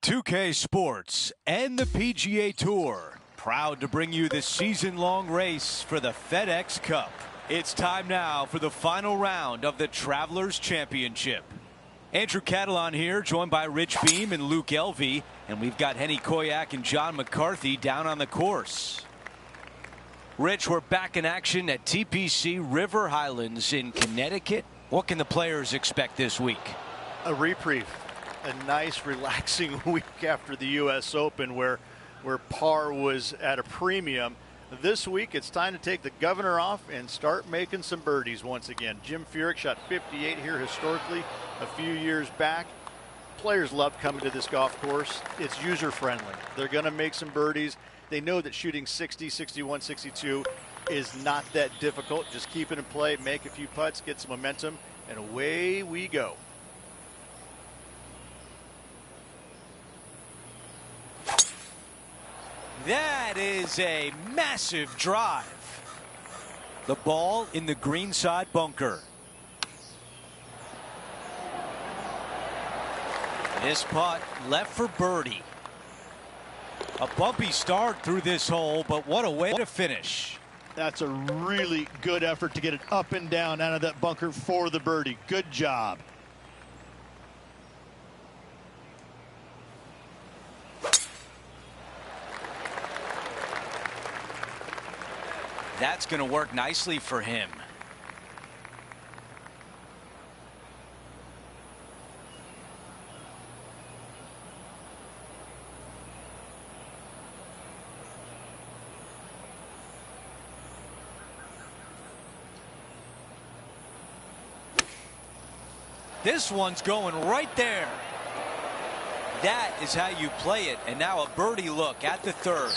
2K Sports and the PGA Tour, proud to bring you the season-long race for the FedEx Cup. It's time now for the final round of the Travelers Championship. Andrew Catalon here, joined by Rich Beam and Luke Elvey, and we've got Henny Koyak and John McCarthy down on the course. Rich, we're back in action at TPC River Highlands in Connecticut. What can the players expect this week? A reprieve. A nice relaxing week after the U.S. Open where par was at a premium. This week it's time to take the governor off and start making some birdies once again. Jim Furyk shot 58 here historically a few years back. Players love coming to this golf course. It's user friendly. They're going to make some birdies. They know that shooting 60, 61, 62 is not that difficult. Just keep it in play, make a few putts, get some momentum, and away we go. That is a massive drive. The ball in the greenside bunker. This putt left for birdie. A bumpy start through this hole, but what a way to finish. That's a really good effort to get it up and down out of that bunker for the birdie. Good job. That's going to work nicely for him. This one's going right there. That is how you play it. And now a birdie look at the third.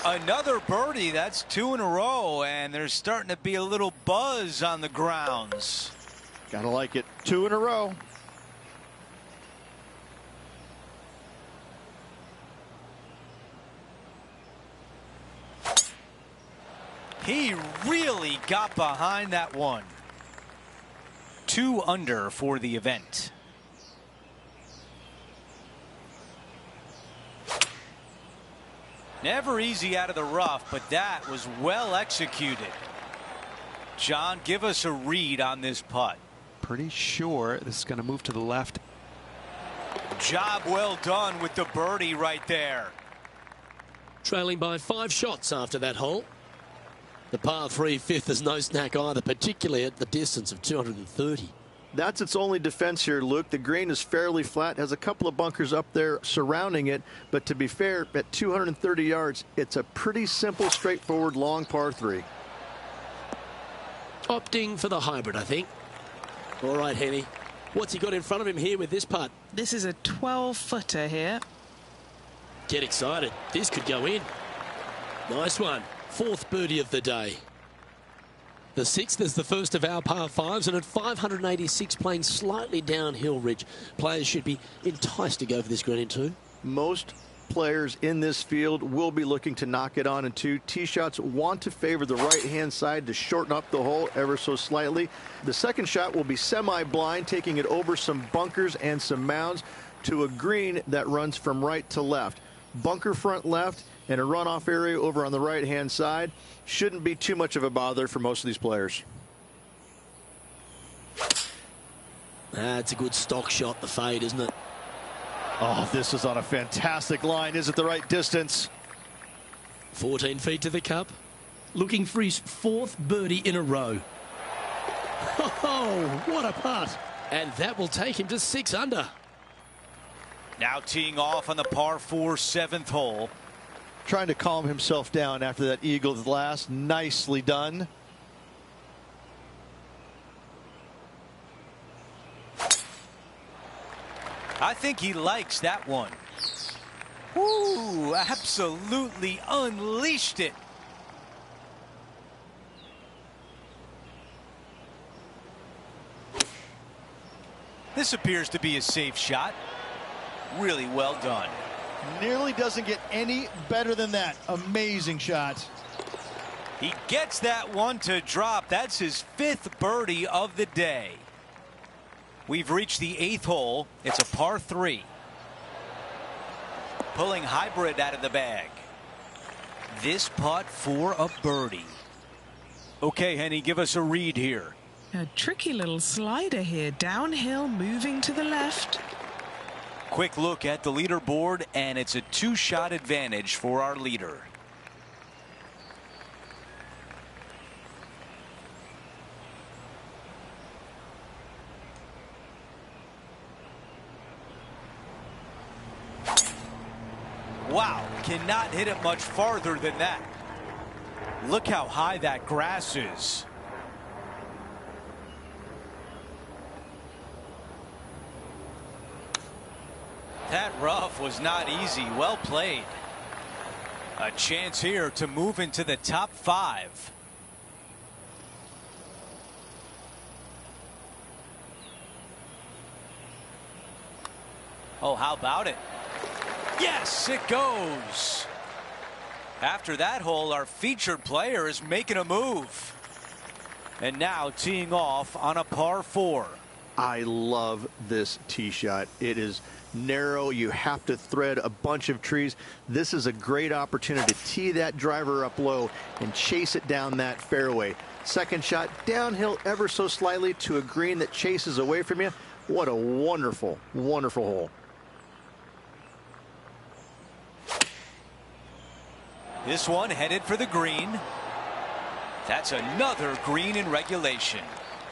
Another birdie. That's two in a row, and there's starting to be a little buzz on the grounds. Gotta like it. Two in a row. He really got behind that one. 2 under for the event. Never easy out of the rough, but that was well executed. John, give us a read on this putt. Pretty sure this is going to move to the left. Job well done with the birdie right there. Trailing by 5 shots after that hole. The par 3 fifth is no snack either, particularly at the distance of 230. That's its only defense here, Luke. The green is fairly flat, has a couple of bunkers up there surrounding it, but to be fair, at 230 yards, it's a pretty simple, straightforward, long par 3. Opting for the hybrid, I think. All right, Henny. What's he got in front of him here with this putt? This is a 12-footer here. Get excited. This could go in. Nice one. 4th birdie of the day. The 6th is the first of our par 5s, and at 586 playing slightly downhill, Rich, players should be enticed to go for this green in 2. Most players in this field will be looking to knock it on in 2. Tee shots want to favor the right-hand side to shorten up the hole ever so slightly. The second shot will be semi-blind, taking it over some bunkers and some mounds to a green that runs from right to left. Bunker front left and a runoff area over on the right-hand side. Shouldn't be too much of a bother for most of these players. That's a good stock shot, the fade, isn't it? Oh, this is on a fantastic line. Is it the right distance? 14 feet to the cup. Looking for his 4th birdie in a row. Oh, what a putt. And that will take him to 6 under. Now teeing off on the par 4 7th hole. Trying to calm himself down after that eagle last. Nicely done. I think he likes that one. Ooh, absolutely unleashed it. This appears to be a safe shot. Really well done. Nearly doesn't get any better than that. Amazing shot. He gets that one to drop. That's his 5th birdie of the day. We've reached the 8th hole. It's a par 3. pulling hybrid out of the bag. This putt for a birdie. Okay, Henny, give us a read here. A tricky little slider here, downhill, moving to the left. Quick look at the leaderboard, and it's a 2-shot advantage for our leader. Wow, cannot hit it much farther than that. Look how high that grass is. That rough was not easy. Well played. A chance here to move into the top 5. Oh, how about it? Yes, it goes. After that hole, our featured player is making a move. And now teeing off on a par 4. I love this tee shot. It is narrow. You have to thread a bunch of trees. This is a great opportunity to tee that driver up low and chase it down that fairway. Second shot, downhill ever so slightly to a green that chases away from you. What a wonderful, wonderful hole. This one headed for the green. That's another green in regulation.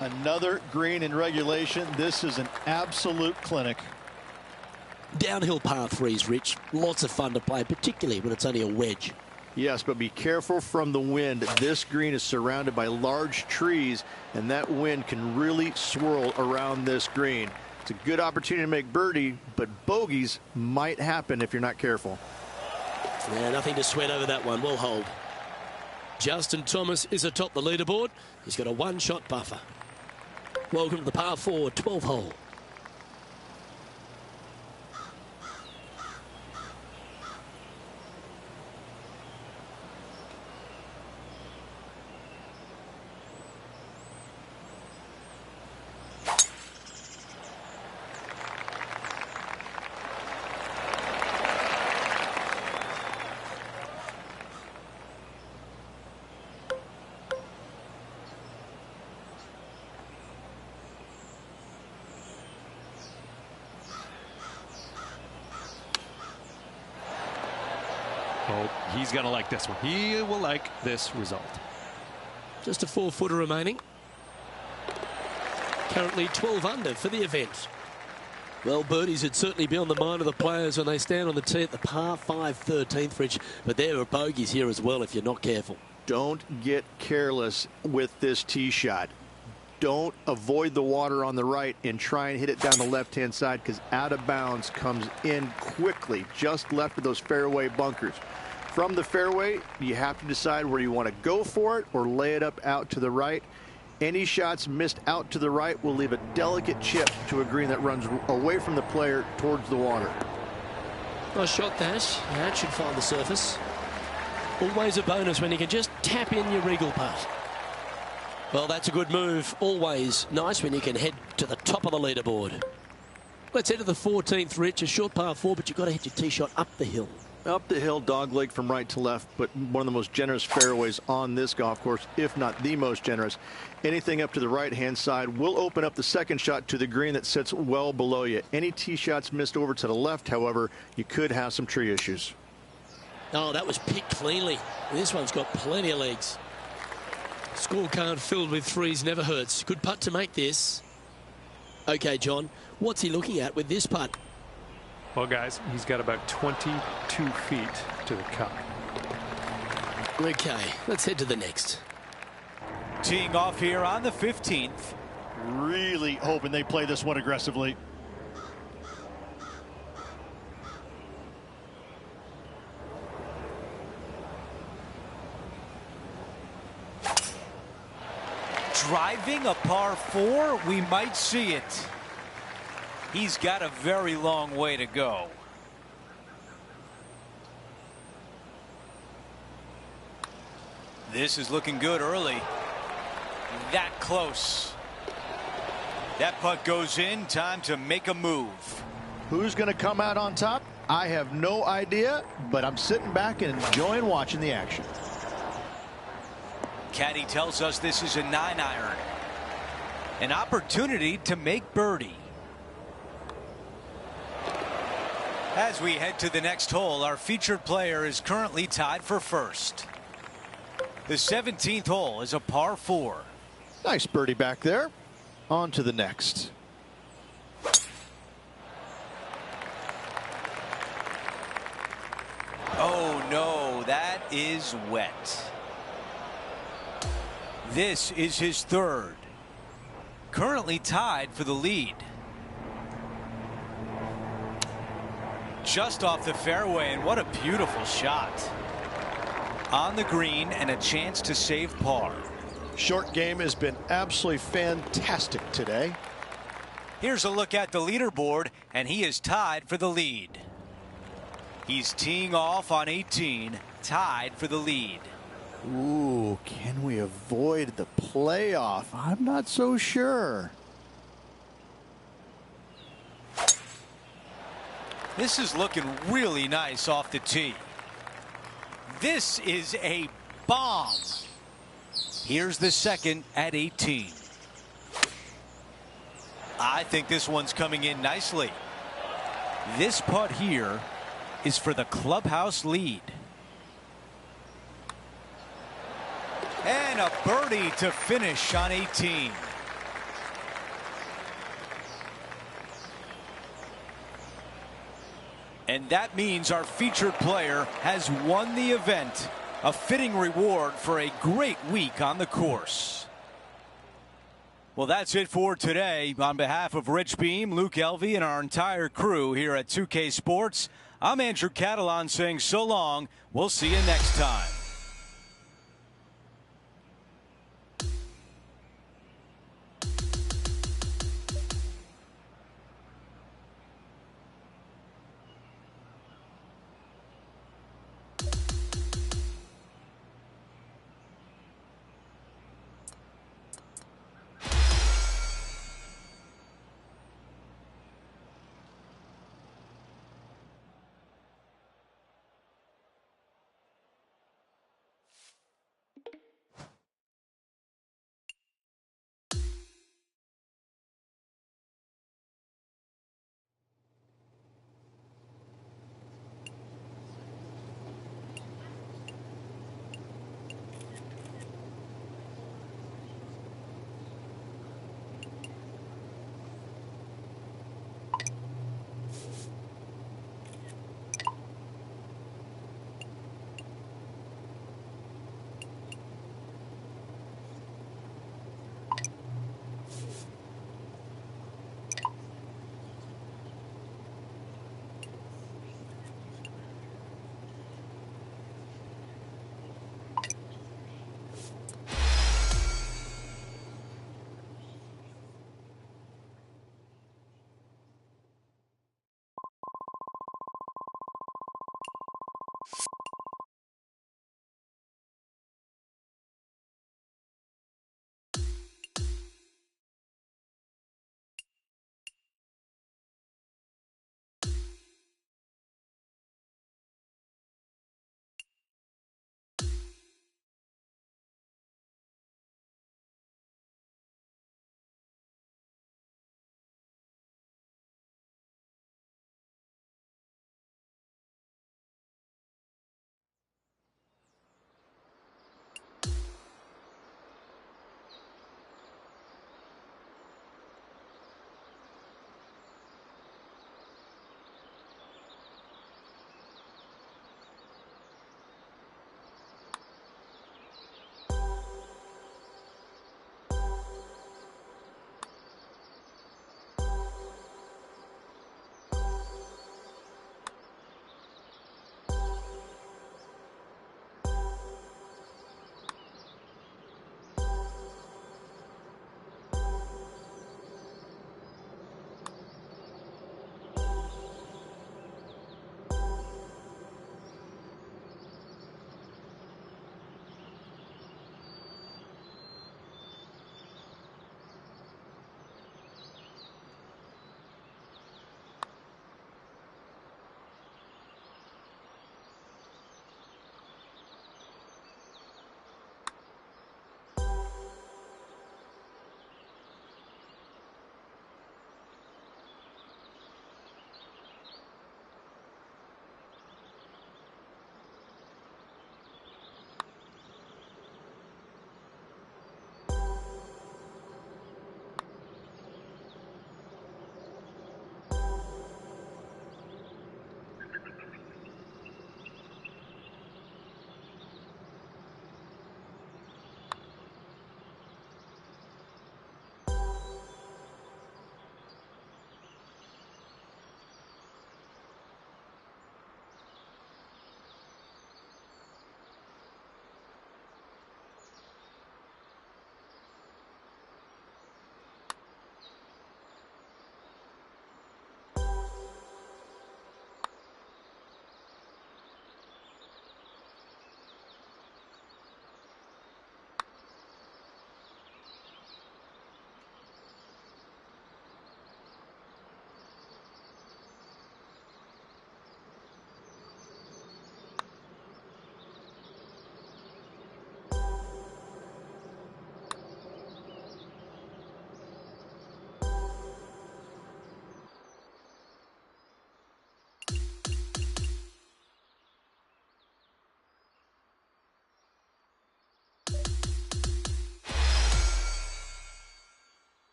Another green in regulation. This is an absolute clinic. Downhill par 3s, Rich. Lots of fun to play, particularly when it's only a wedge. Yes, but be careful from the wind. This green is surrounded by large trees, and that wind can really swirl around this green. It's a good opportunity to make birdie, but bogeys might happen if you're not careful. Yeah, nothing to sweat over that one. We'll hold. Justin Thomas is atop the leaderboard. He's got a 1-shot buffer. Welcome to the par 4 12 hole. Oh, he's going to like this one. He will like this result. Just a 4-footer remaining. Currently 12 under for the event. Well, birdies would certainly be on the mind of the players when they stand on the tee at the par 5 13th, Rich. But there are bogeys here as well if you're not careful. Don't get careless with this tee shot. Don't avoid the water on the right and try and hit it down the left-hand side, because out of bounds comes in quickly, just left of those fairway bunkers. From the fairway, you have to decide where you want to go for it or lay it up out to the right. Any shots missed out to the right will leave a delicate chip to a green that runs away from the player towards the water. Nice shot, that. That should find the surface. Always a bonus when you can just tap in your regal putt. Well, that's a good move. Always nice when you can head to the top of the leaderboard. Let's head to the 14th, Rich. A short par 4, but you've got to hit your tee shot up the hill. Up the hill, dogleg from right to left, but one of the most generous fairways on this golf course, if not the most generous. Anything up to the right-hand side will open up the second shot to the green that sits well below you. Any tee shots missed over to the left, however, you could have some tree issues. Oh, that was picked cleanly. This one's got plenty of legs. Scorecard filled with 3s never hurts. Good putt to make this. Okay, John, what's he looking at with this putt? Well, guys, he's got about 22 feet to the cup. Okay, let's head to the next. Teeing off here on the 15th. Really hoping they play this one aggressively. Driving a par 4, we might see it. He's got a very long way to go. This is looking good early. That close. That putt goes in. Time to make a move. Who's going to come out on top? I have no idea, but I'm sitting back and enjoying watching the action. Caddy tells us this is a 9-iron. An opportunity to make birdie. As we head to the next hole, our featured player is currently tied for first. The 17th hole is a par 4. Nice birdie back there. On to the next. Oh no, that is wet. This is his third. Currently tied for the lead. Just off the fairway, and what a beautiful shot. On the green and a chance to save par. Short game has been absolutely fantastic today. Here's a look at the leaderboard, and he is tied for the lead. He's teeing off on 18, tied for the lead. Ooh, can we avoid the playoff? I'm not so sure. This is looking really nice off the tee. This is a bomb. Here's the second at 18. I think this one's coming in nicely. This putt here is for the clubhouse lead. And a birdie to finish on 18. And that means our featured player has won the event. A fitting reward for a great week on the course. Well, that's it for today. On behalf of Rich Beam, Luke Elvey, and our entire crew here at 2K Sports, I'm Andrew Catalan saying so long. We'll see you next time.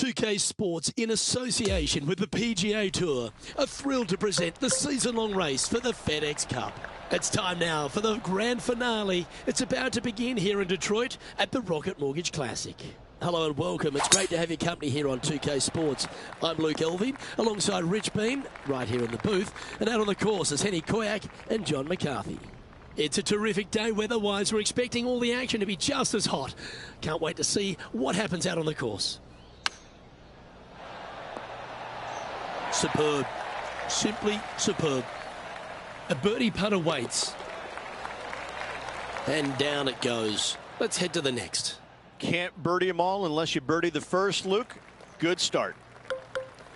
2K Sports, in association with the PGA Tour, are thrilled to present the season-long race for the FedEx Cup. It's time now for the grand finale. It's about to begin here in Detroit at the Rocket Mortgage Classic. Hello and welcome. It's great to have your company here on 2K Sports. I'm Luke Elving, alongside Rich Bean, right here in the booth, and out on the course is Henny Koyak and John McCarthy. It's a terrific day weather-wise. We're expecting all the action to be just as hot. Can't wait to see what happens out on the course. Superb. Simply superb. A birdie putt awaits. And down it goes. Let's head to the next. Can't birdie them all unless you birdie the first, Luke. Good start.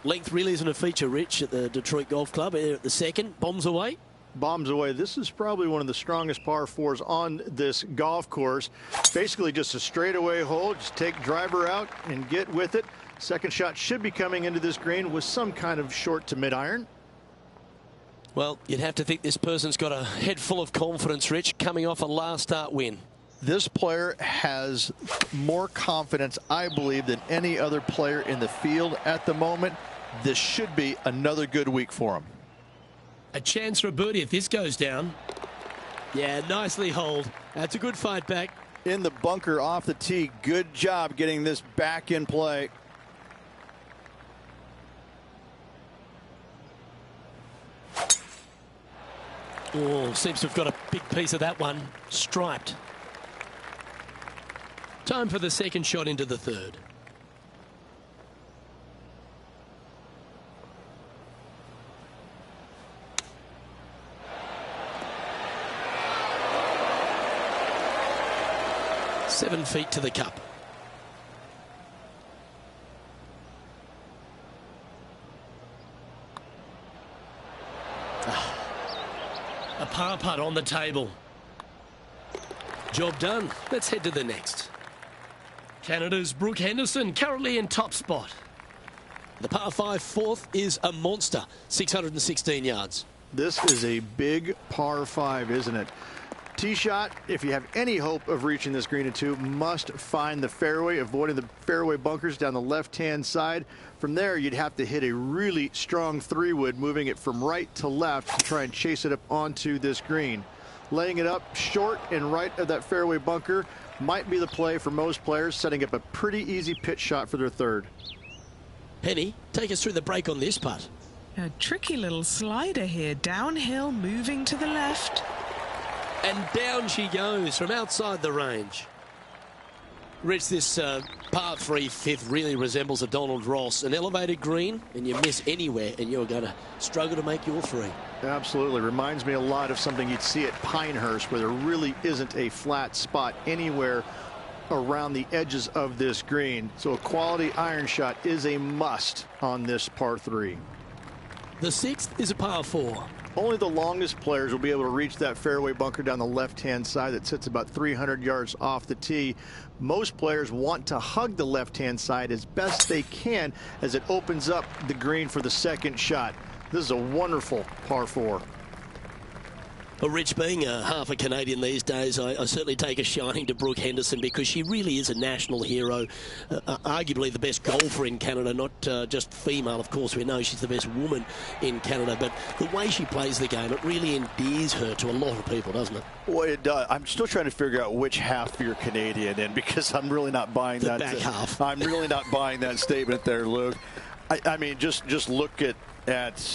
Length really isn't a feature, Rich, at the Detroit Golf Club. Here at the second. Bombs away. Bombs away. This is probably one of the strongest par fours on this golf course. Basically just a straightaway hole. Just take driver out and get with it. Second shot should be coming into this green with some kind of short to mid iron. Well, you'd have to think this person's got a head full of confidence, Rich, coming off a last start win. This player has more confidence, I believe, than any other player in the field at the moment. This should be another good week for him. A chance for a birdie if this goes down. Yeah, nicely holed. That's a good fight back. In the bunker off the tee. Good job getting this back in play. Oh, seems to have got a big piece of that one. Striped. Time for the second shot into the third. Seven feet to the cup. A par putt on the table. Job done. Let's head to the next. Canada's Brooke Henderson currently in top spot. The par 5 fourth is a monster, 616 yards. This is a big par 5, isn't it? tee shot, if you have any hope of reaching this green in two, must find the fairway, avoiding the fairway bunkers down the left-hand side. From there, you'd have to hit a really strong 3-wood, moving it from right to left to try and chase it up onto this green. Laying it up short and right of that fairway bunker might be the play for most players, setting up a pretty easy pitch shot for their third. Penny, take us through the break on this putt. A tricky little slider here, downhill, moving to the left. And down she goes from outside the range. Rich, this par 3 fifth really resembles a Donald Ross. An elevated green, and you miss anywhere, and you're going to struggle to make your 3. Absolutely. Reminds me a lot of something you'd see at Pinehurst, where there really isn't a flat spot anywhere around the edges of this green. So a quality iron shot is a must on this par 3. The 6th is a par 4. Only the longest players will be able to reach that fairway bunker down the left-hand side that sits about 300 yards off the tee. Most players want to hug the left-hand side as best they can as it opens up the green for the second shot. This is a wonderful par 4. Well, Rich, being half a Canadian these days, I certainly take a shining to Brooke Henderson, because she really is a national hero, arguably the best golfer in Canada, not just female. Of course, we know she's the best woman in Canada, but the way she plays the game, it really endears her to a lot of people, doesn't it? Well, it does. I'm still trying to figure out which half you're Canadian in, because I'm really not buying the that. Back half. I'm really not buying that statement there, Luke. I mean, just look at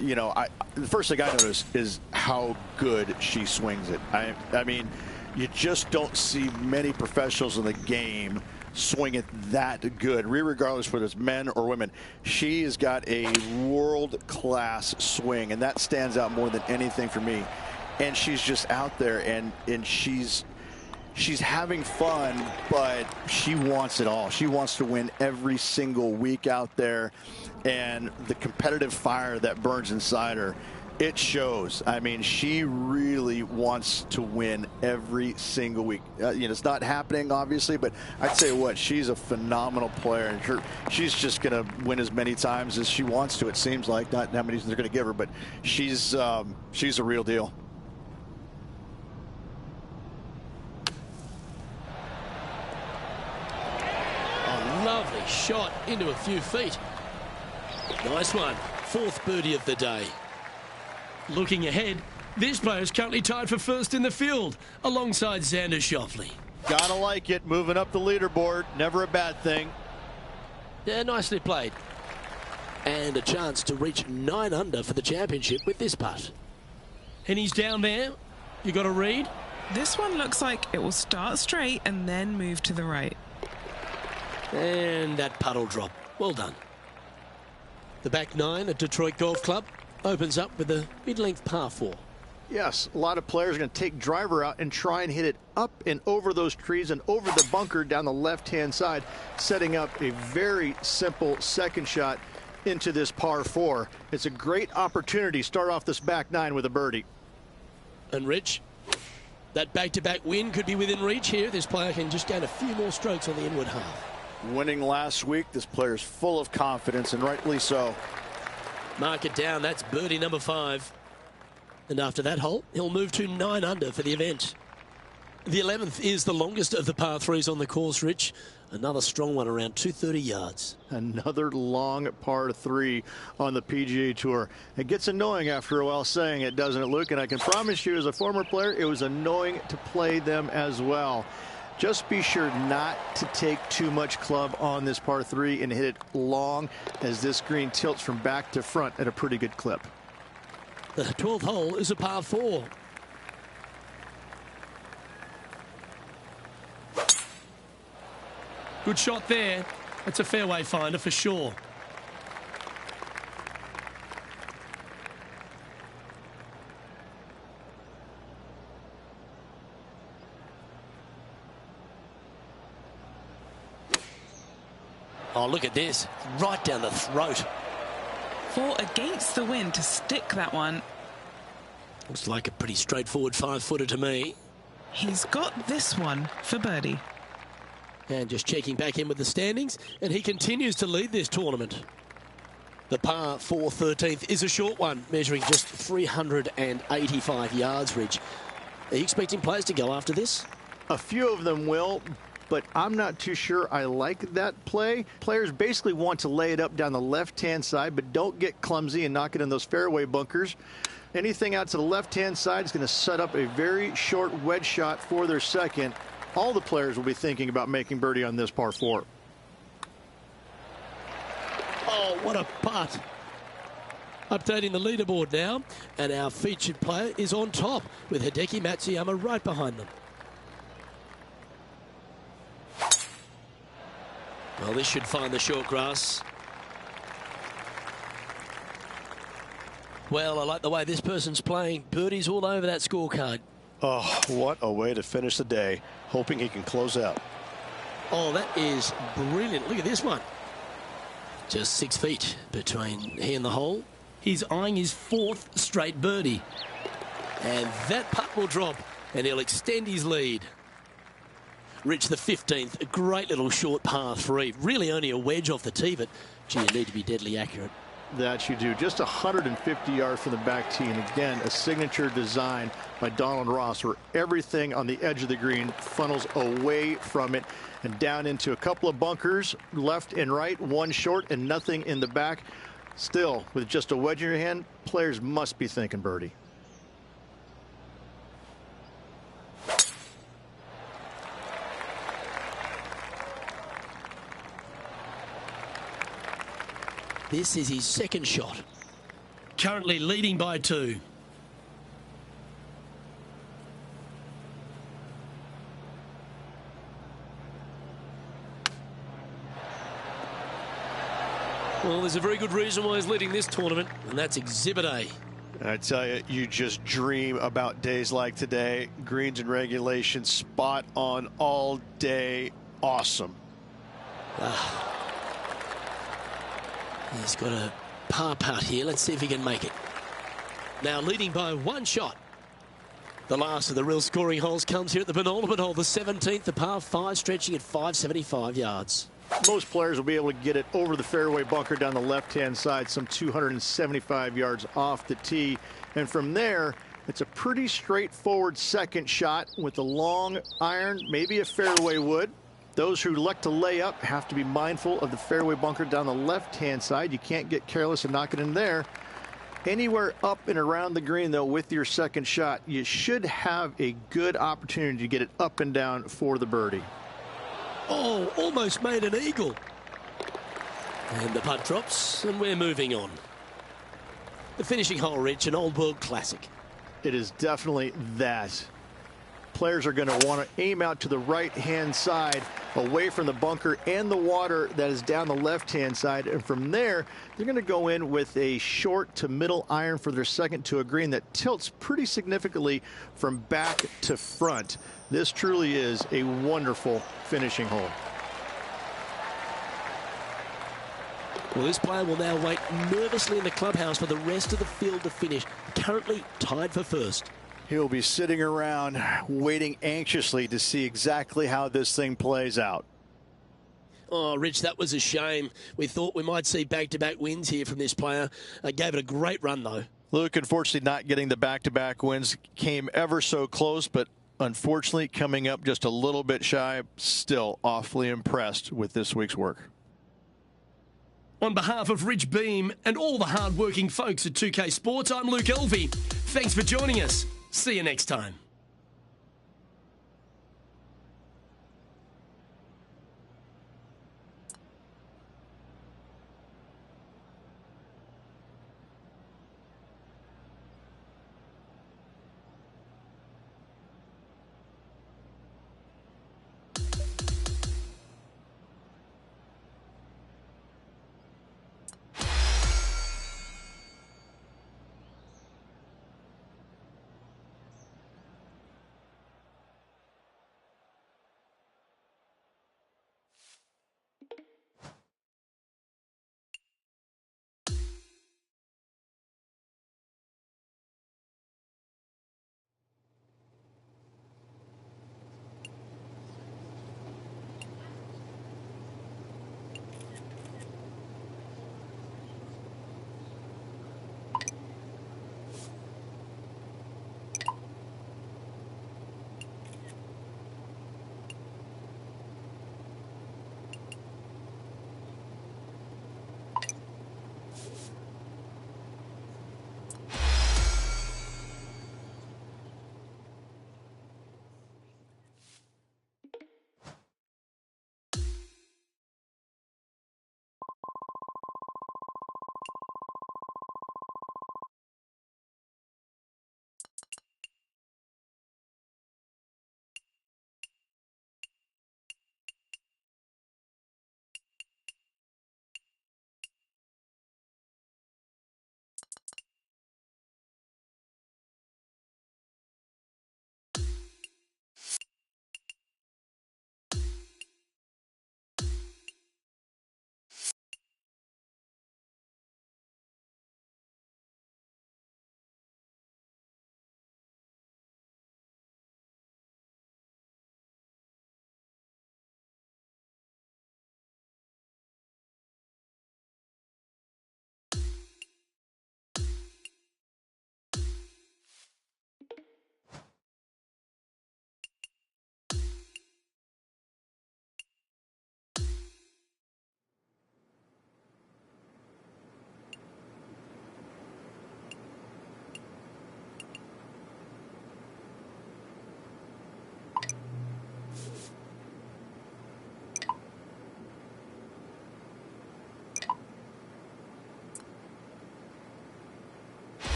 you know, the first thing I notice is how good she swings it. I mean, you just don't see many professionals in the game swing it that good, regardless whether it's men or women. She has got a world-class swing, and that stands out more than anything for me. And she's just out there, and she's having fun, but she wants it all. She wants to win every single week out there, and the competitive fire that burns inside her, it shows. I mean, she really wants to win every single week. You know, it's not happening, obviously, but I'd say what, she's a phenomenal player, and she's just going to win as many times as she wants to, it seems like. Not how many they're going to give her, but she's a real deal. Lovely shot into a few feet. Nice one. 4th birdie of the day. Looking ahead, this player is currently tied for first in the field, alongside Xander Schauffele. Gotta like it. Moving up the leaderboard. Never a bad thing. Yeah, nicely played. And a chance to reach 9 under for the championship with this putt. And he's down there. You got a read? This one looks like it will start straight and then move to the right. And that puddle drop. Well done. The back 9 at Detroit Golf Club opens up with a mid-length par 4. Yes, a lot of players are going to take driver out and try and hit it up and over those trees and over the bunker down the left-hand side, setting up a very simple second shot into this par 4. It's a great opportunity to start off this back 9 with a birdie. And Rich, that back-to-back win could be within reach here. This player can just gain a few more strokes on the inward half. Winning last week, this player's full of confidence, and rightly so. Mark it down. That's birdie number 5. And after that hole, he'll move to 9 under for the event. The 11th is the longest of the par 3s on the course, Rich. Another strong one, around 230 yards. Another long par 3 on the PGA Tour. It gets annoying after a while saying it, doesn't it, Luke? And I can promise you, as a former player, it was annoying to play them as well. Just be sure not to take too much club on this par 3 and hit it long, as this green tilts from back to front at a pretty good clip. The 12th hole is a par 4. Good shot there. That's a fairway finder for sure. Oh, look at this. Right down the throat. Fought against the wind to stick that one. Looks like a pretty straightforward 5-footer to me. He's got this one for birdie. And just checking back in with the standings, and he continues to lead this tournament. The par 4 13th is a short one, measuring just 385 yards, Ridge. Are you expecting players to go after this? A few of them will, but I'm not too sure I like that play. Players basically want to lay it up down the left-hand side, but don't get clumsy and knock it in those fairway bunkers. Anything out to the left-hand side is going to set up a very short wedge shot for their second. All the players will be thinking about making birdie on this par 4. Oh, what a putt. Updating the leaderboard now, and our featured player is on top with Hideki Matsuyama right behind them. Well, this should find the short grass. Well, I like the way this person's playing. Birdies all over that scorecard. Oh, what a way to finish the day. Hoping he can close out. Oh, that is brilliant. Look at this one. Just 6 feet between he and the hole. He's eyeing his 4th straight birdie. And that putt will drop, and he'll extend his lead. Rich, the 15th, a great little short par 3. Really only a wedge off the tee, but gee, you need to be deadly accurate. That you do. Just 150 yards from the back tee, and again, a signature design by Donald Ross, where everything on the edge of the green funnels away from it and down into a couple of bunkers, left and right, one short and nothing in the back. Still, with just a wedge in your hand, players must be thinking birdie. This is his second shot. Currently leading by 2. Well, there's a very good reason why he's leading this tournament, and that's Exhibit A. I tell you, you just dream about days like today. Greens and regulation, spot on all day. Awesome. He's got a par putt here. Let's see if he can make it. Now leading by 1 shot. The last of the real scoring holes comes here at the penultimate hole, the 17th, the par 5, stretching at 575 yards. Most players will be able to get it over the fairway bunker down the left-hand side, some 275 yards off the tee. And from there, it's a pretty straightforward second shot with a long iron, maybe a fairway wood. Those who like to lay up have to be mindful of the fairway bunker down the left-hand side. You can't get careless and knock it in there. Anywhere up and around the green, though, with your second shot, you should have a good opportunity to get it up and down for the birdie. Oh, almost made an eagle. And the putt drops, and we're moving on. The finishing hole, Rich, an old world classic. It is definitely that. Players are going to want to aim out to the right-hand side, away from the bunker and the water that is down the left-hand side. And from there, they're going to go in with a short to middle iron for their second to a green that tilts pretty significantly from back to front. This truly is a wonderful finishing hole. Well, this player will now wait nervously in the clubhouse for the rest of the field to finish. Currently tied for first. He'll be sitting around waiting anxiously to see exactly how this thing plays out. Oh, Rich, that was a shame. We thought we might see back-to-back wins here from this player. Gave it a great run, though. Luke, unfortunately, not getting the back-to-back wins. Came ever so close, but unfortunately coming up just a little bit shy. Still awfully impressed with this week's work. On behalf of Rich Beam and all the hard-working folks at 2K Sports, I'm Luke Elvey. Thanks for joining us. See you next time.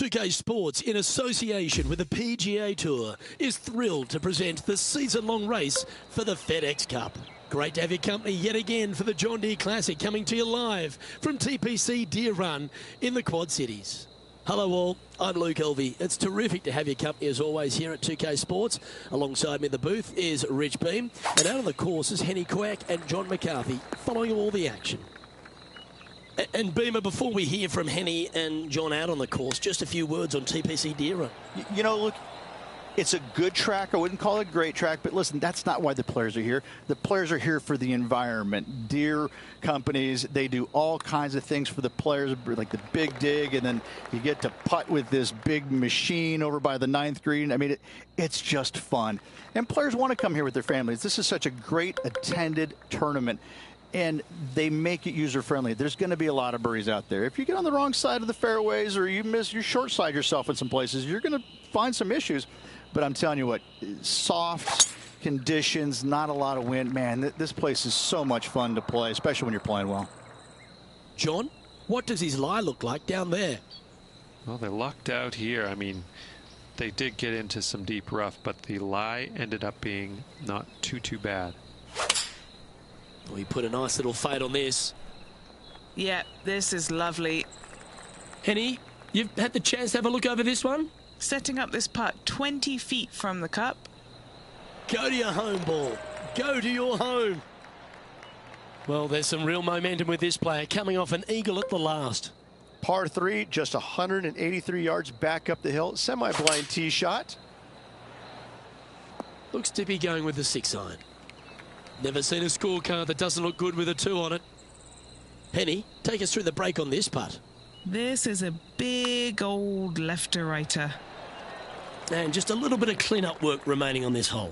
2K Sports, in association with the PGA Tour, is thrilled to present the season-long race for the FedEx Cup. Great to have your company yet again for the John Deere Classic, coming to you live from TPC Deer Run in the Quad Cities. Hello all, I'm Luke Elvey. It's terrific to have your company as always here at 2K Sports. Alongside me in the booth is Rich Beam, and out on the course is Henny Quack and John McCarthy, following all the action. And Beamer, before we hear from Henny and John out on the course, just a few words on TPC Deer Run. You know, look, it's a good track. I wouldn't call it a great track, but listen, that's not why the players are here. The players are here for the environment. Deer companies, they do all kinds of things for the players, like the big dig, and then you get to putt with this big machine over by the 9th green. I mean, it's just fun. And players want to come here with their families. This is such a great attended tournament, and they make it user-friendly. There's going to be a lot of birdies out there. If you get on the wrong side of the fairways or you short side yourself in some places, you're going to find some issues. But I'm telling you what, soft conditions, not a lot of wind. Man, this place is so much fun to play, especially when you're playing well. John, what does his lie look like down there? Well, they lucked out here. I mean, they did get into some deep rough, but the lie ended up being not too bad. We put a nice little fade on this. Yeah, this is lovely. Henny, you've had the chance to have a look over this one? Setting up this putt 20 feet from the cup. Go to your home ball. Go to your home. Well, there's some real momentum with this player, coming off an eagle at the last. Par 3, just 183 yards back up the hill. Semi-blind tee shot. Looks to be going with the 6-iron. Never seen a scorecard that doesn't look good with a 2 on it. Henny, take us through the break on this putt. This is a big old left-to-righter. And just a little bit of clean-up work remaining on this hole.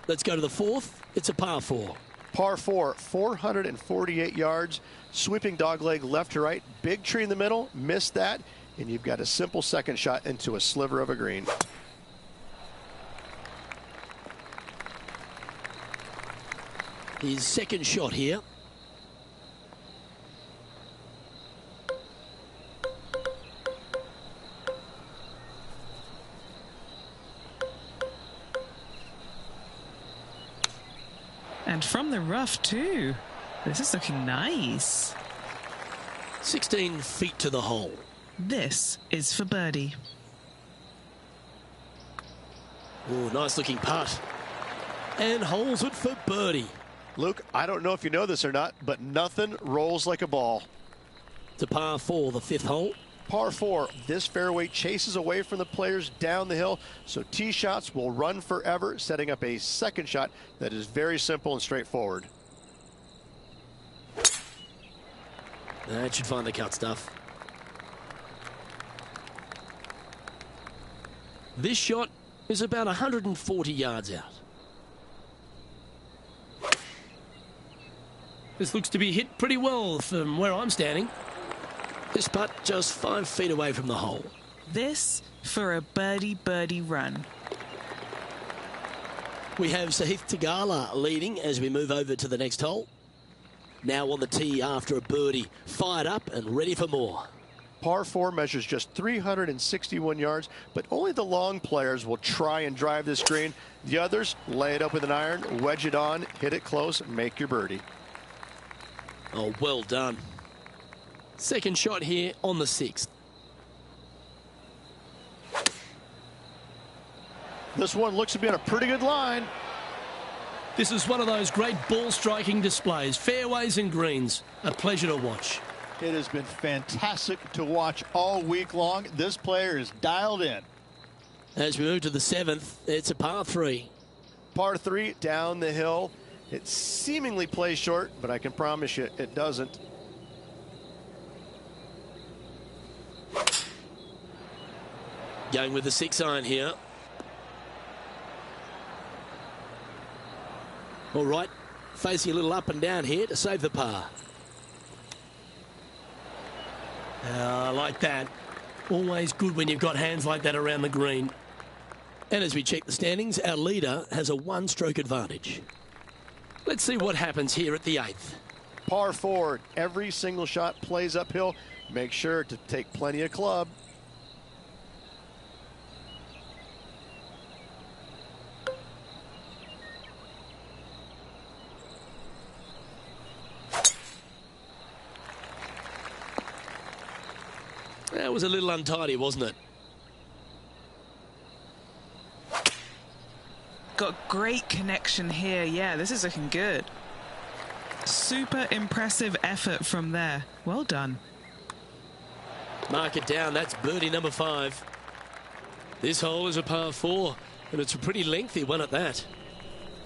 Let's go to the 4th. It's a par 4. Par 4, 448 yards. Sweeping dogleg left to right. Big tree in the middle. Missed that. And you've got a simple second shot into a sliver of a green. His second shot here. And from the rough too. This is looking nice. 16 feet to the hole. This is for birdie. Oh, nice looking putt. And holds it for birdie. Luke, I don't know if you know this or not, but nothing rolls like a ball. It's a par 4, the 5th hole. Par 4, this fairway chases away from the players down the hill, so tee shots will run forever, setting up a second shot that is very simple and straightforward. That should find the cut stuff. This shot is about 140 yards out. This looks to be hit pretty well from where I'm standing. This putt just 5 feet away from the hole. This for a birdie run. We have Sahith Tagala leading as we move over to the next hole. Now on the tee after a birdie, fired up and ready for more. Par 4 measures just 361 yards, but only the long players will try and drive this green. The others lay it up with an iron, wedge it on, hit it close, make your birdie. Oh, well done. Second shot here on the 6th. This one looks to be on a pretty good line. This is one of those great ball striking displays. Fairways and greens. A pleasure to watch. It has been fantastic to watch all week long. This player is dialed in. As we move to the 7th, it's a par 3. Par 3 down the hill. It seemingly plays short, but I can promise you it doesn't. Going with the 6-iron here. All right, facing a little up and down here to save the par. I like that. Always good when you've got hands like that around the green. And as we check the standings, our leader has a 1-stroke advantage. Let's see what happens here at the 8th. Par 4, every single shot plays uphill. Make sure to take plenty of club. was a little untidy, wasn't it? Got great connection here. Yeah, this is looking good. Super impressive effort from there. Well done. Mark it down. That's birdie number 5. This hole is a par 4, and it's a pretty lengthy one at that.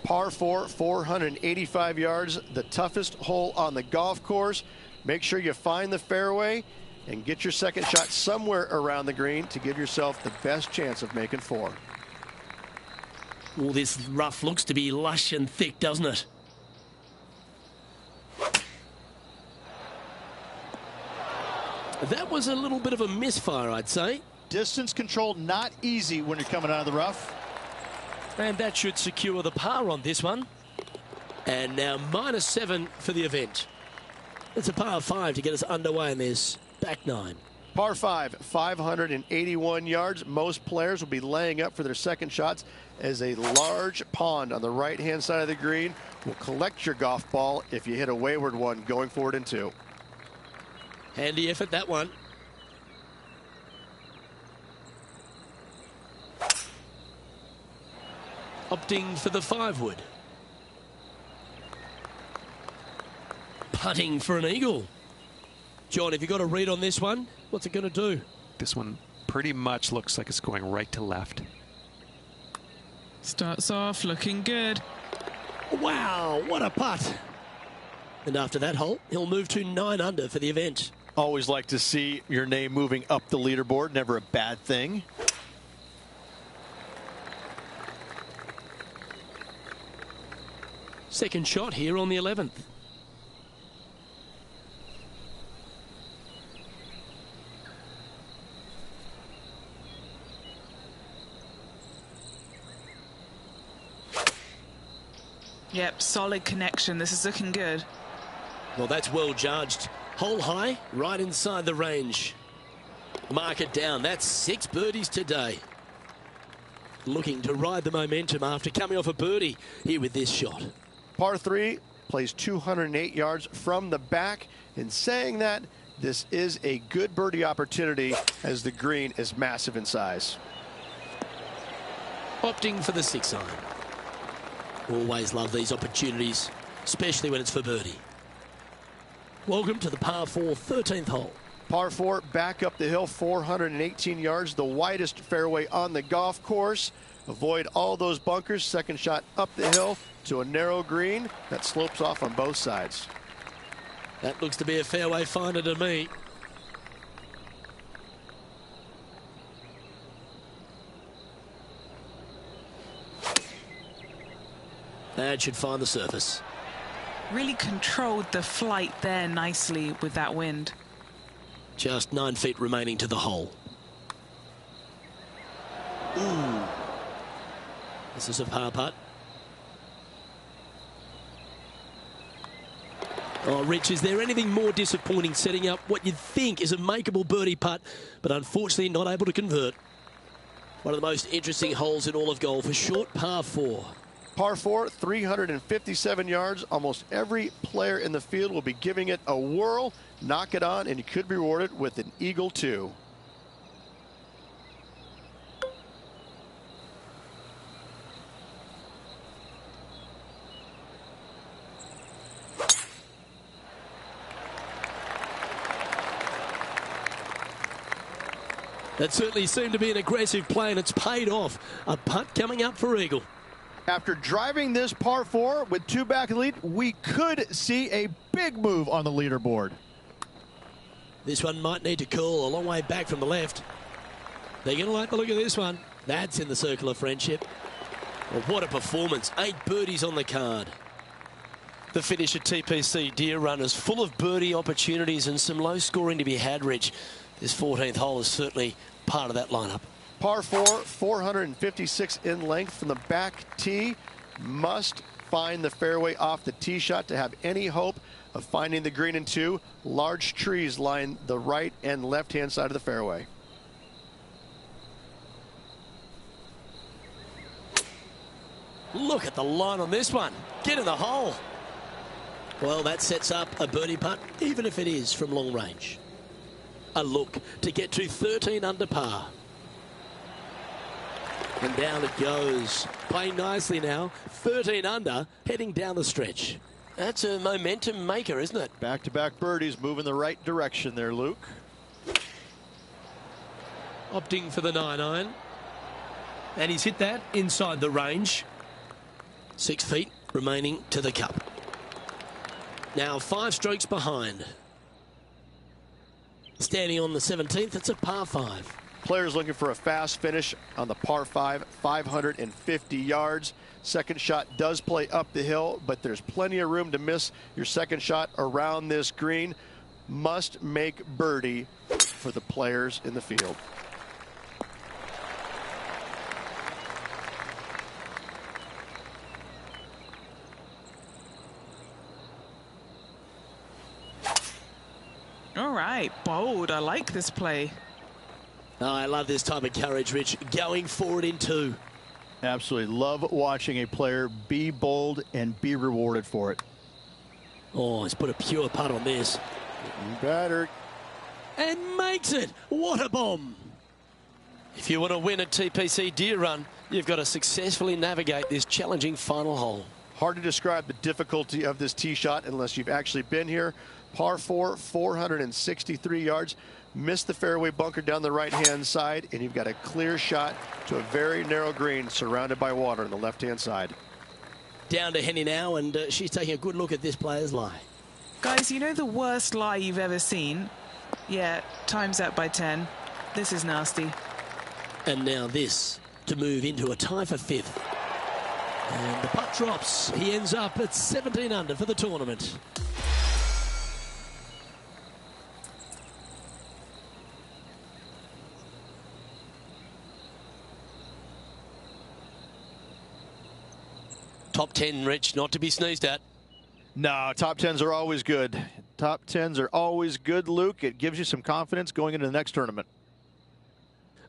Par 4, 485 yards, the toughest hole on the golf course. Make sure you find the fairway and get your second shot somewhere around the green to give yourself the best chance of making 4. Well, this rough looks to be lush and thick, doesn't it? That was a little bit of a misfire, I'd say. Distance control not easy when you're coming out of the rough. And that should secure the par on this one. And now -7 for the event. It's a par 5 to get us underway in this back 9. Par 5, 581 yards. Most players will be laying up for their second shots as a large pond on the right-hand side of the green will collect your golf ball if you hit a wayward one going forward in 2. Handy effort, that one. Opting for the 5-wood. Putting for an eagle. John, have you got a read on this one? What's it going to do? This one pretty much looks like it's going right to left. Starts off looking good. Wow, what a putt. And after that hole, he'll move to 9 under for the event. Always like to see your name moving up the leaderboard. Never a bad thing. Second shot here on the 11th. Yep, solid connection. This is looking good. Well, that's well judged. Hole high, right inside the range. Mark it down. That's 6 birdies today. Looking to ride the momentum after coming off a birdie here with this shot. Par 3 plays 208 yards from the back. In saying that, this is a good birdie opportunity as the green is massive in size. Opting for the 6 iron. Always love these opportunities, especially when it's for birdie. Welcome to the par 4 13th hole. Par 4 back up the hill, 418 yards, the widest fairway on the golf course. Avoid all those bunkers. Second shot up the hill to a narrow green that slopes off on both sides. That looks to be a fairway finder to me. That should find the surface. Really controlled the flight there nicely with that wind. Just 9 feet remaining to the hole. Ooh. This is a par putt. Oh, Rich, is there anything more disappointing setting up what you'd think is a makeable birdie putt, but unfortunately not able to convert? One of the most interesting holes in all of golf, a short par 4. Par 4, 357 yards. Almost every player in the field will be giving it a whirl. Knock it on, and you could be rewarded with an eagle 2. That certainly seemed to be an aggressive play, and it's paid off. A putt coming up for eagle. After driving this par 4 with 2 back in the lead, we could see a big move on the leaderboard. This one might need to curl a long way back from the left. They're going to like the look of this one. That's in the circle of friendship. Well, what a performance. 8 birdies on the card. The finish at TPC Deer Run is full of birdie opportunities and some low scoring to be had, Rich. This 14th hole is certainly part of that lineup. Par 4, 456 in length from the back tee. Must find the fairway off the tee shot to have any hope of finding the green in 2. Large trees line the right and left-hand side of the fairway. Look at the line on this one. Get in the hole. Well, that sets up a birdie putt, even if it is from long range. a look to get to 13 under par. And down it goes. Playing nicely now. 13 under, heading down the stretch. That's a momentum maker, isn't it? Back-to-back birdies, moving the right direction there, Luke. Opting for the 9-iron. And he's hit that inside the range. 6 feet remaining to the cup. Now 5 strokes behind. Standing on the 17th, it's a par 5. Players looking for a fast finish on the par 5, 550 yards. Second shot does play up the hill, but there's plenty of room to miss your second shot around this green. Must make birdie for the players in the field. All right, bold. I like this play. Oh, I love this type of courage, Rich. Going forward in 2. Absolutely love watching a player be bold and be rewarded for it. Oh, he's put a pure putt on this. Better. And makes it. What a bomb. If you want to win at TPC Deer Run, you've got to successfully navigate this challenging final hole. Hard to describe the difficulty of this tee shot unless you've actually been here. Par 4, 463 yards. Missed the fairway bunker down the right-hand side, and you've got a clear shot to a very narrow green surrounded by water on the left-hand side. Down to Henny now, and she's taking a good look at this player's lie. Guys, you know the worst lie you've ever seen? Yeah, times that by 10. This is nasty. And now this to move into a tie for 5th. And the putt drops. He ends up at 17 under for the tournament. Top 10, Rich, not to be sneezed at. No, top 10s are always good. Top 10s are always good, Luke. It gives you some confidence going into the next tournament.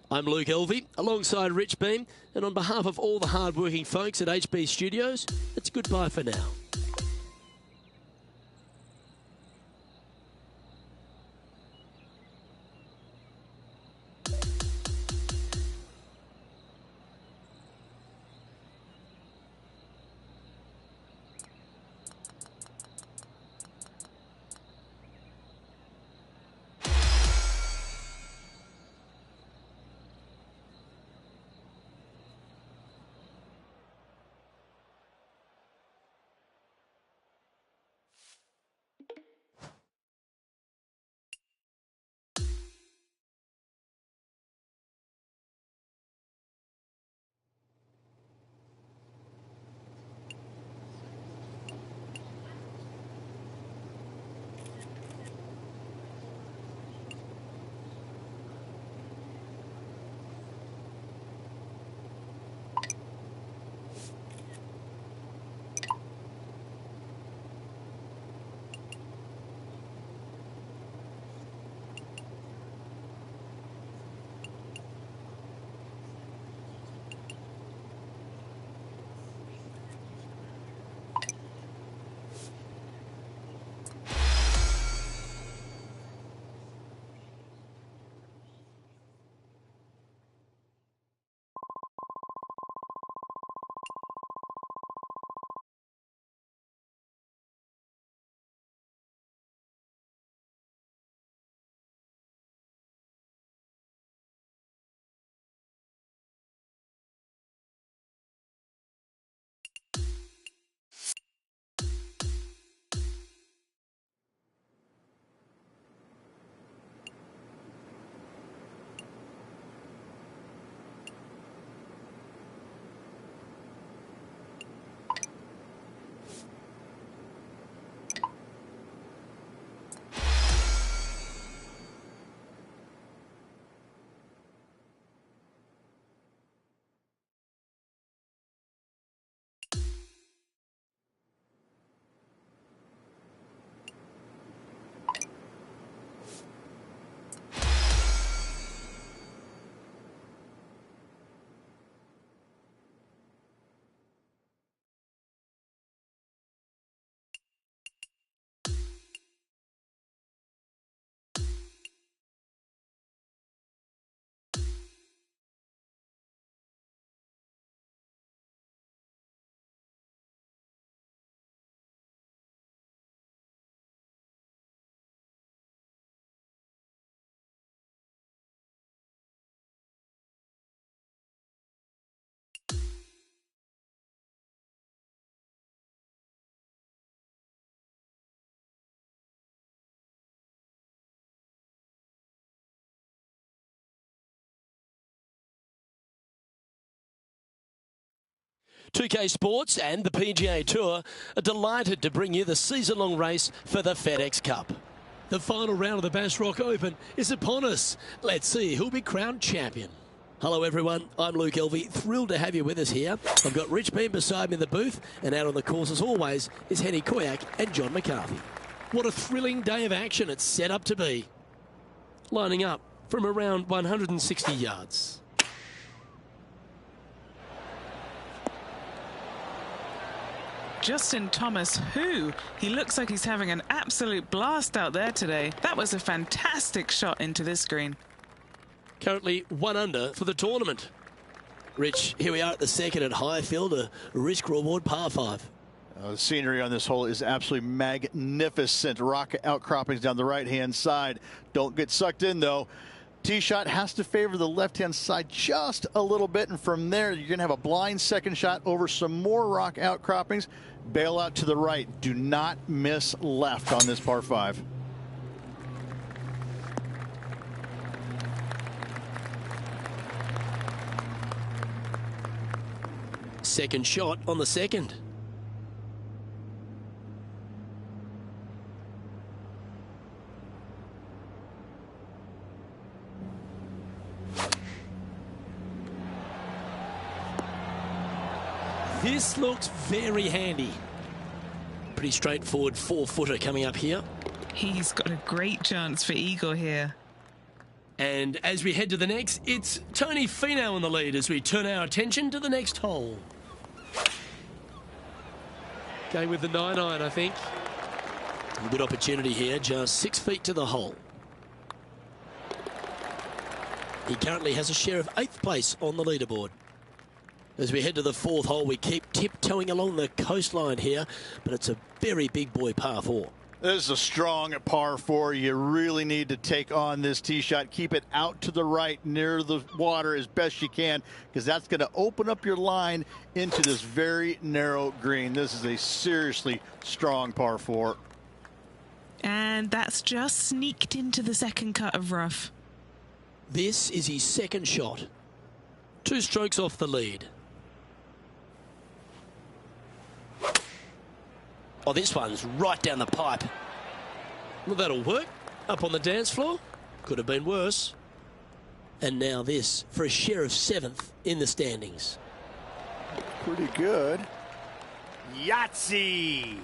I'm Luke Elvey, alongside Rich Beam, and on behalf of all the hard-working folks at HB Studios, it's goodbye for now. 2K Sports and the PGA Tour are delighted to bring you the season-long race for the FedEx Cup. The final round of the Bass Rock Open is upon us. Let's see who'll be crowned champion. Hello everyone, I'm Luke Elvey, thrilled to have you with us here. I've got Rich Beam beside me in the booth, and out on the course as always is Henny Koyak and John McCarthy. What a thrilling day of action it's set up to be. Lining up from around 160 yards. Justin Thomas, he looks like he's having an absolute blast out there today. That was a fantastic shot into this green. Currently 1 under for the tournament. Rich, here we are at the second at Highfield, a risk-reward par 5. The scenery on this hole is absolutely magnificent. Rock outcroppings down the right-hand side. Don't get sucked in, though. Tee shot has to favor the left-hand side just a little bit, and from there you're going to have a blind second shot over some more rock outcroppings. Bail out to the right. Do not miss left on this par 5. Second shot on the second. This looks very handy. Pretty straightforward 4-footer coming up here. He's got a great chance for eagle here. And as we head to the next, it's Tony Finau in the lead as we turn our attention to the next hole. Going with the 9-iron, I think. A good opportunity here, just 6 feet to the hole. He currently has a share of 8th place on the leaderboard. As we head to the 4th hole, we keep tiptoeing along the coastline here, but it's a very big boy par 4. This is a strong par 4. You really need to take on this tee shot. Keep it out to the right near the water as best you can, because that's going to open up your line into this very narrow green. This is a seriously strong par 4. And that's just sneaked into the second cut of rough. This is his second shot. 2 strokes off the lead. Oh, this one's right down the pipe. Well, that'll work. Up on the dance floor. Could have been worse. And now this for a share of 7th in the standings. Pretty good. Yahtzee!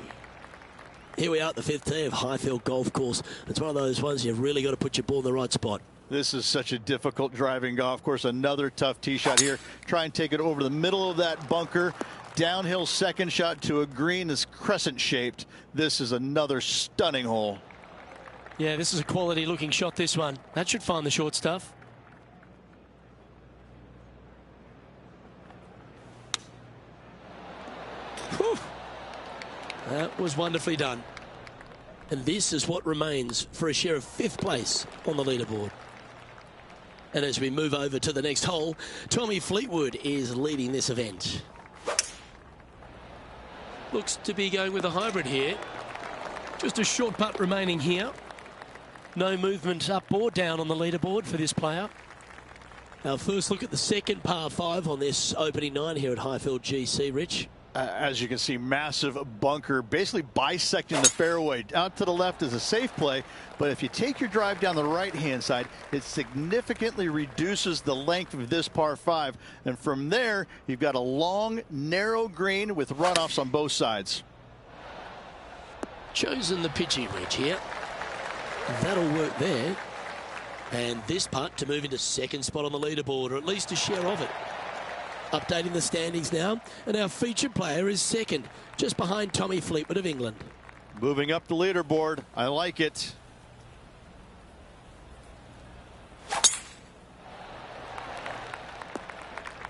Here we are at the 5th tee of Highfield Golf Course. It's one of those ones you've really got to put your ball in the right spot. This is such a difficult driving golf course. Another tough tee shot here. Try and take it over the middle of that bunker. Downhill second shot to a green that's crescent shaped. This is another stunning hole. Yeah, this is a quality looking shot, this one. That should find the short stuff. Whew. That was wonderfully done. And this is what remains for a share of 5th place on the leaderboard. And as we move over to the next hole, Tommy Fleetwood is leading this event. Looks to be going with a hybrid here. Just a short putt remaining here. No movement up or down on the leaderboard for this player. Our first look at the second par 5 on this opening 9 here at Highfield GC, Rich. As you can see, massive bunker basically bisecting the fairway. Out to the left is a safe play, but if you take your drive down the right-hand side, it significantly reduces the length of this par 5. And from there, you've got a long, narrow green with runoffs on both sides. Chosen the pitching wedge here. That'll work there. And this putt to move into second spot on the leaderboard, or at least a share of it. Updating the standings now, and our featured player is second, just behind Tommy Fleetwood of England. Moving up the leaderboard. I like it.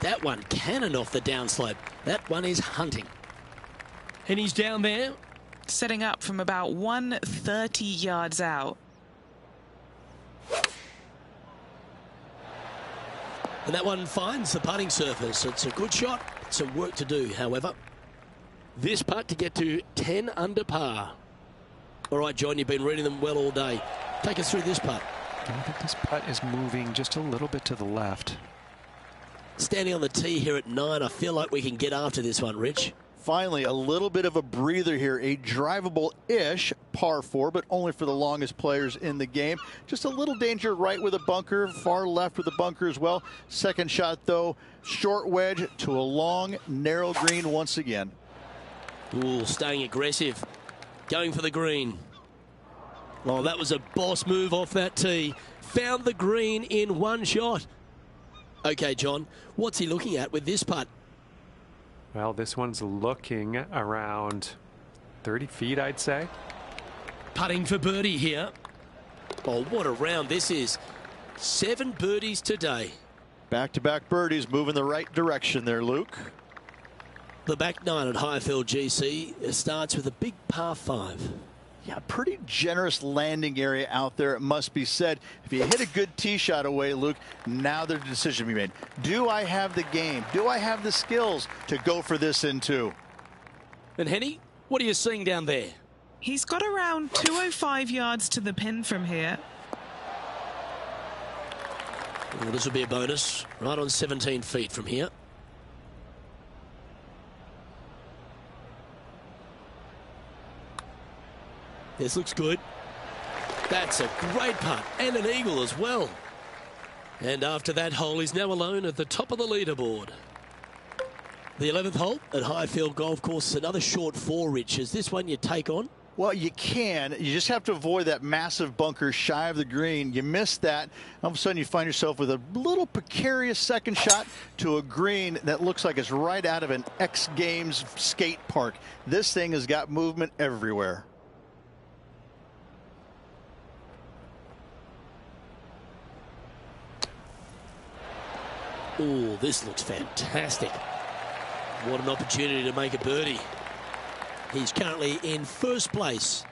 That one cannon off the downslope. That one is hunting. And he's down there. Setting up from about 130 yards out. And that one finds the putting surface. It's a good shot. Some work to do, however. This putt to get to 10 under par. All right, John, you've been reading them well all day. Take us through this putt. I think this putt is moving just a little bit to the left. Standing on the tee here at 9, I feel like we can get after this one, Rich. Finally, a little bit of a breather here. A drivable-ish par 4, but only for the longest players in the game. Just a little danger right with a bunker, far left with a bunker as well. Second shot, though, short wedge to a long, narrow green once again. Ooh, staying aggressive. Going for the green. Well, that was a boss move off that tee. Found the green in one shot. Okay, John, what's he looking at with this putt? Well, this one's looking around 30 feet, I'd say. Putting for birdie here. Oh, what a round this is. 7 birdies today. Back-to-back birdies, moving the right direction there, Luke. The back 9 at Highfield GC starts with a big par 5. Yeah, pretty generous landing area out there, it must be said. If you hit a good tee shot away, Luke, now there's a decision to be made. Do I have the game? Do I have the skills to go for this in 2? And Henny, what are you seeing down there? He's got around 205 yards to the pin from here. Well, this will be a bonus. Right on 17 feet from here. This looks good. That's a great putt and an eagle as well. And after that hole, he's now alone at the top of the leaderboard. The 11th hole at Highfield Golf Course, another short 4, Rich. Is this one you take on? Well, you can. You just have to avoid that massive bunker shy of the green. You miss that. All of a sudden, you find yourself with a little precarious second shot to a green that looks like it's right out of an X Games skate park. This thing has got movement everywhere. Oh, this looks fantastic. What an opportunity to make a birdie. He's currently in first place.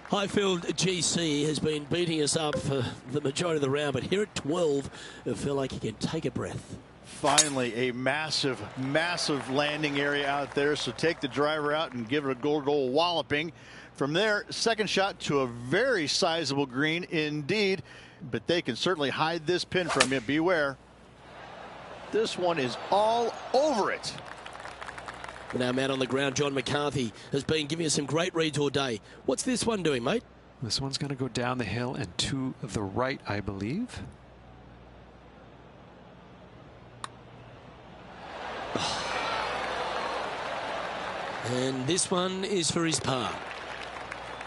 Highfield GC has been beating us up for the majority of the round, but here at 12, I feel like he can take a breath. Finally, a massive, massive landing area out there. So take the driver out and give it a good old walloping. From there, second shot to a very sizable green indeed, but they can certainly hide this pin from you. Beware. This one is all over it. Now, man on the ground, John McCarthy, has been giving us some great reads all day. What's this one doing, mate? This one's going to go down the hill and to the right, I believe. And this one is for his par.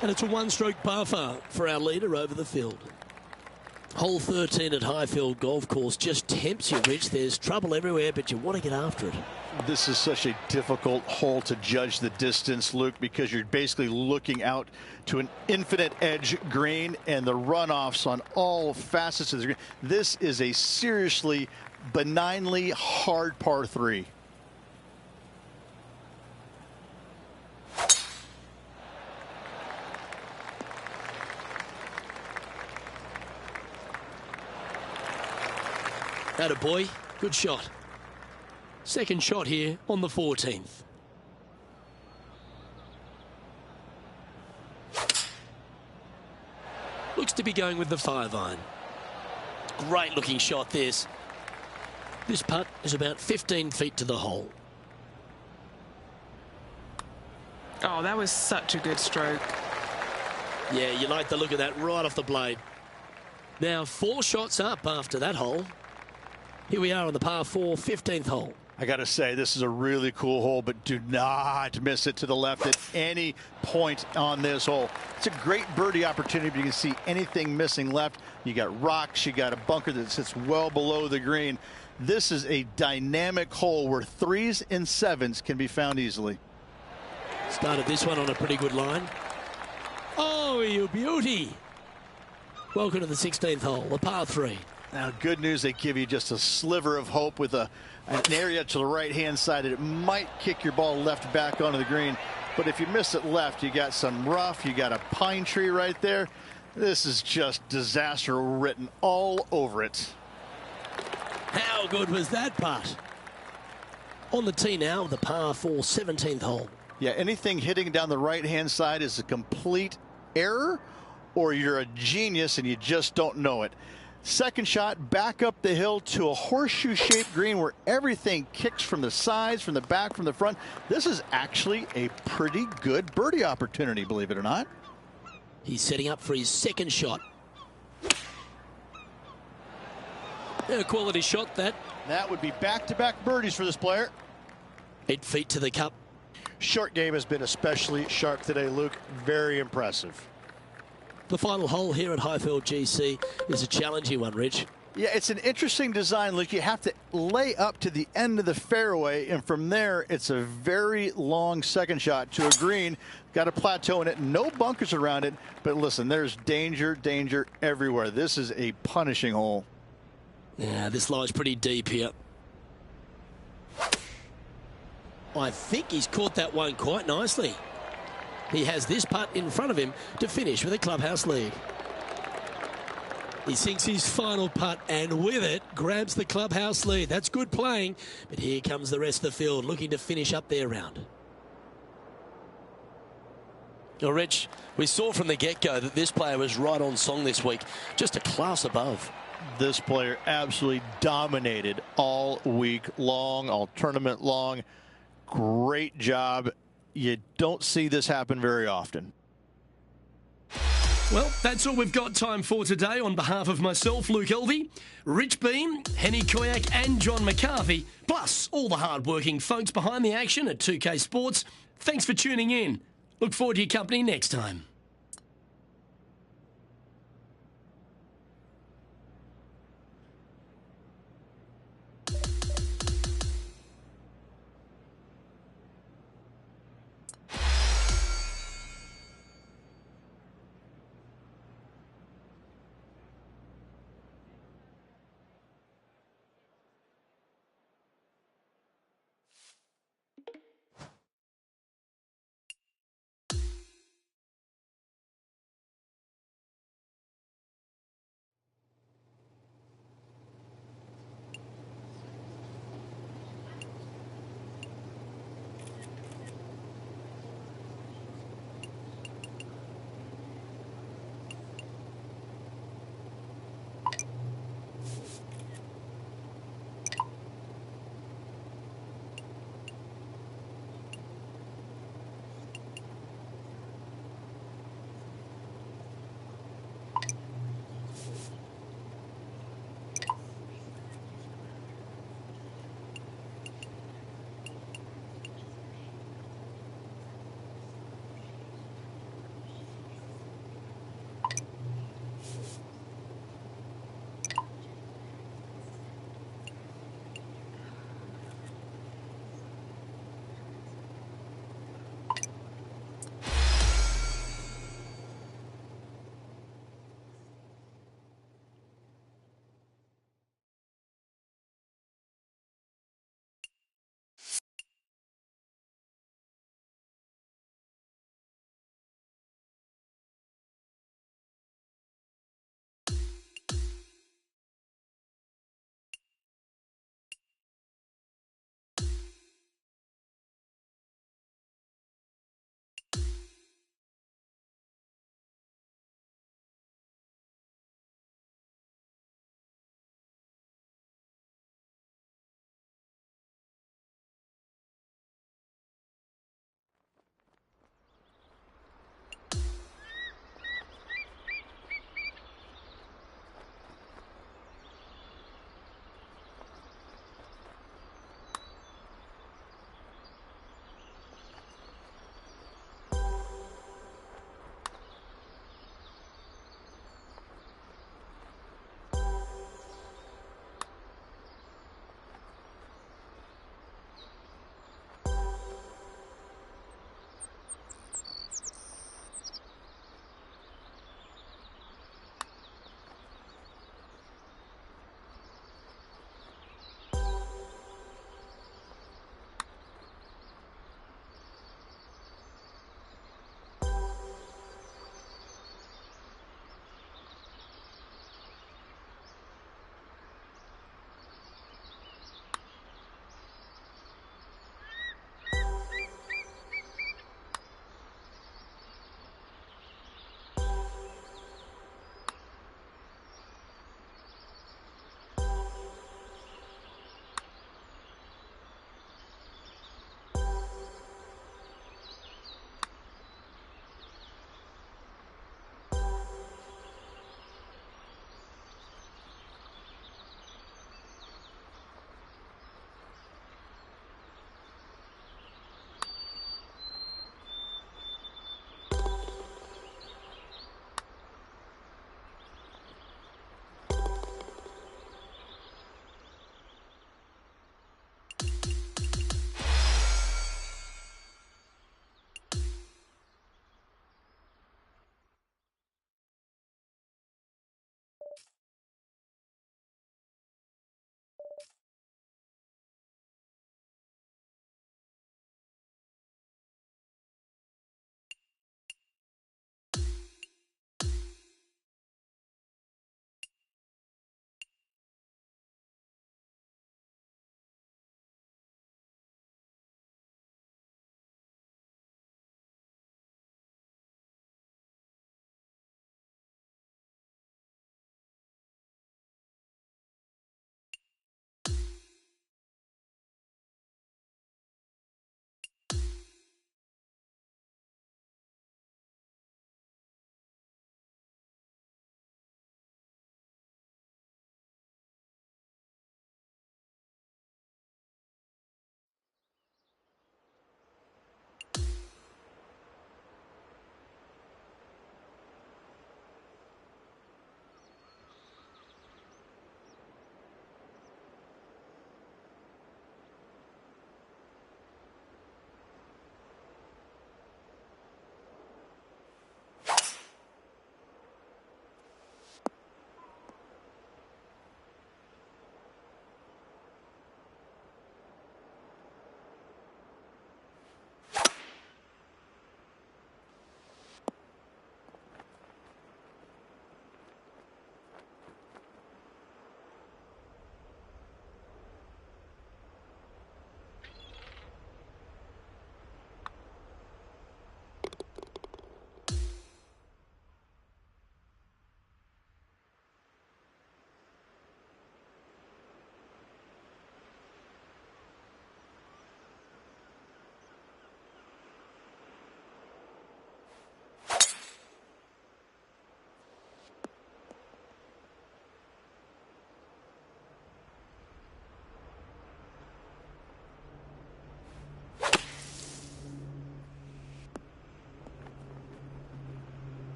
And it's a one-stroke par for our leader over the field. Hole 13 at Highfield Golf Course just tempts you, Rich. There's trouble everywhere, but you want to get after it. This is such a difficult hole to judge the distance, Luke, because you're basically looking out to an infinite edge green and the runoffs on all facets of the green. This is a seriously benignly hard par 3. Attaboy, good shot. Second shot here on the 14th. Looks to be going with the 5-iron. Great looking shot this. This putt is about 15 feet to the hole. Oh, that was such a good stroke. Yeah, you like the look of that right off the blade. Now 4 shots up after that hole. Here we are on the par 4, 15th hole. I got to say, this is a really cool hole, but do not miss it to the left at any point on this hole. It's a great birdie opportunity, but you can see anything missing left. You got rocks, you got a bunker that sits well below the green. This is a dynamic hole where 3s and 7s can be found easily. Started this one on a pretty good line. Oh, you beauty. Welcome to the 16th hole, the par 3. Now, good news, they give you just a sliver of hope with an area to the right-hand side that it might kick your ball left back onto the green. But if you miss it left, you got some rough, you got a pine tree right there. This is just disaster written all over it. How good was that putt? On the tee now, the par 4, 17th hole. Yeah, anything hitting down the right-hand side is a complete error, or you're a genius and you just don't know it. Second shot back up the hill to a horseshoe-shaped green where everything kicks from the sides, from the back, from the front. This is actually a pretty good birdie opportunity, believe it or not. He's setting up for his second shot. A quality shot, that. That would be back-to-back birdies for this player. 8 feet to the cup. Short game has been especially sharp today, Luke. Very impressive. The final hole here at Highfield GC is a challenging one, Rich. Yeah, it's an interesting design, Luke. You have to lay up to the end of the fairway, and from there, it's a very long second shot to a green. Got a plateau in it, no bunkers around it. But listen, there's danger, danger everywhere. This is a punishing hole. Yeah, this lies pretty deep here. I think he's caught that one quite nicely. He has this putt in front of him to finish with a clubhouse lead. He sinks his final putt and with it grabs the clubhouse lead. That's good playing, but here comes the rest of the field looking to finish up their round. Now, Rich, we saw from the get-go that this player was right on song this week, just a class above. This player absolutely dominated all week long, all tournament long. Great job. You don't see this happen very often. Well, that's all we've got time for today. On behalf of myself, Luke Elvey, Rich Beam, Henny Koyak and John McCarthy, plus all the hard-working folks behind the action at 2K Sports, thanks for tuning in. Look forward to your company next time.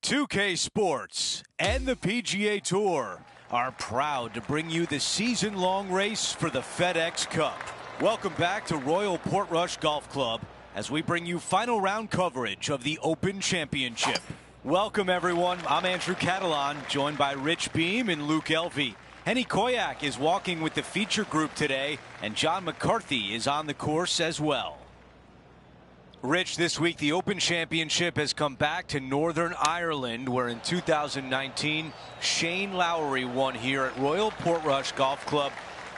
2K Sports and the PGA Tour are proud to bring you the season-long race for the FedEx Cup. Welcome back to Royal Portrush Golf Club as we bring you final round coverage of the Open Championship. Welcome, everyone. I'm Andrew Catalan, joined by Rich Beam and Luke Elvey. Henny Koyak is walking with the feature group today, and John McCarthy is on the course as well. Rich, this week the Open Championship has come back to Northern Ireland, where in 2019 Shane Lowry won here at Royal Portrush Golf Club.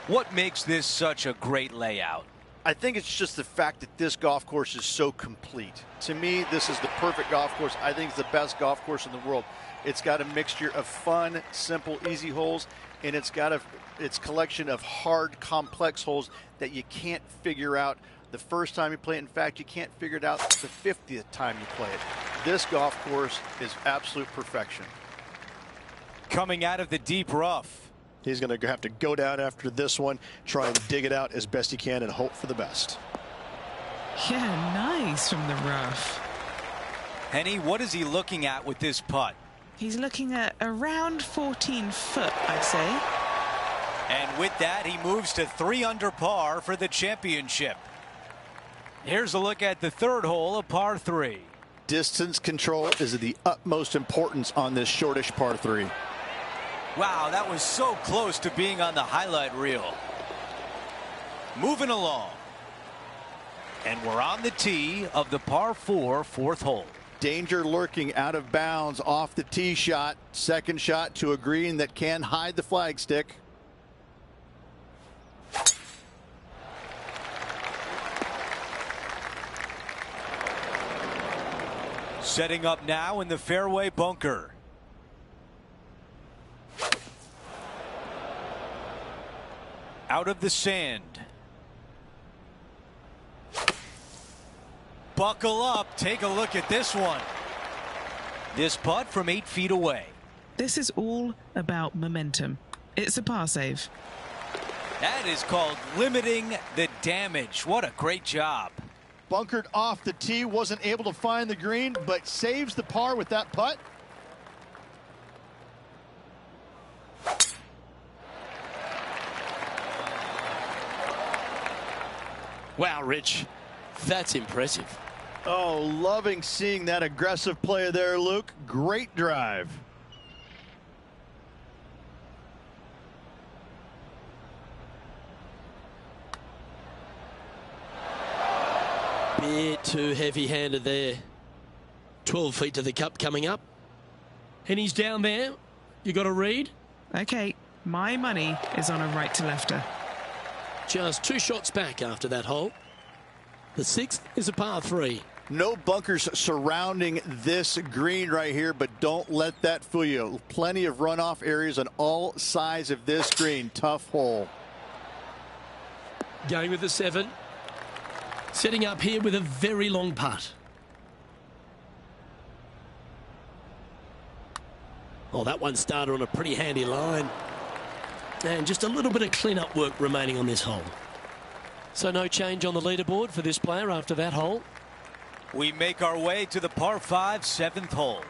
What makes this such a great layout? I think it's just the fact that this golf course is so complete. To me, this is the perfect golf course. I think it's the best golf course in the world. It's got a mixture of fun, simple, easy holes, and it's got its collection of hard, complex holes that you can't figure out the first time you play it. In fact, you can't figure it out the 50th time you play it. This golf course is absolute perfection. Coming out of the deep rough. He's going to have to go down after this one, try and dig it out as best he can and hope for the best. Yeah, nice from the rough. Henny, what is he looking at with this putt? He's looking at around 14 foot, I'd say. And with that, he moves to 3 under par for the championship. Here's a look at the third hole of par 3. Distance control is of the utmost importance on this shortish par 3. Wow, that was so close to being on the highlight reel. Moving along. And we're on the tee of the par 4 fourth hole. Danger lurking out of bounds off the tee shot. Second shot to a green that can hide the flagstick. Setting up now in the fairway bunker. Out of the sand. Buckle up. Take a look at this one. This putt from 8 feet away. This is all about momentum. It's a par save. That is called limiting the damage. What a great job. Bunkered off the tee, wasn't able to find the green, but saves the par with that putt. Wow, Rich, that's impressive. Oh, loving seeing that aggressive play there, Luke. Great drive. Bit too heavy-handed there. 12 feet to the cup coming up. Henny's down there. You got a read? Okay, my money is on a right-to-lefter. Just 2 shots back after that hole. The 6th is a par 3. No bunkers surrounding this green right here, but don't let that fool you. Plenty of runoff areas on all sides of this green. Tough hole. Going with the 7. Setting up here with a very long putt. Oh, that one started on a pretty handy line. And just a little bit of clean-up work remaining on this hole. So no change on the leaderboard for this player after that hole. We make our way to the par 5 7th hole.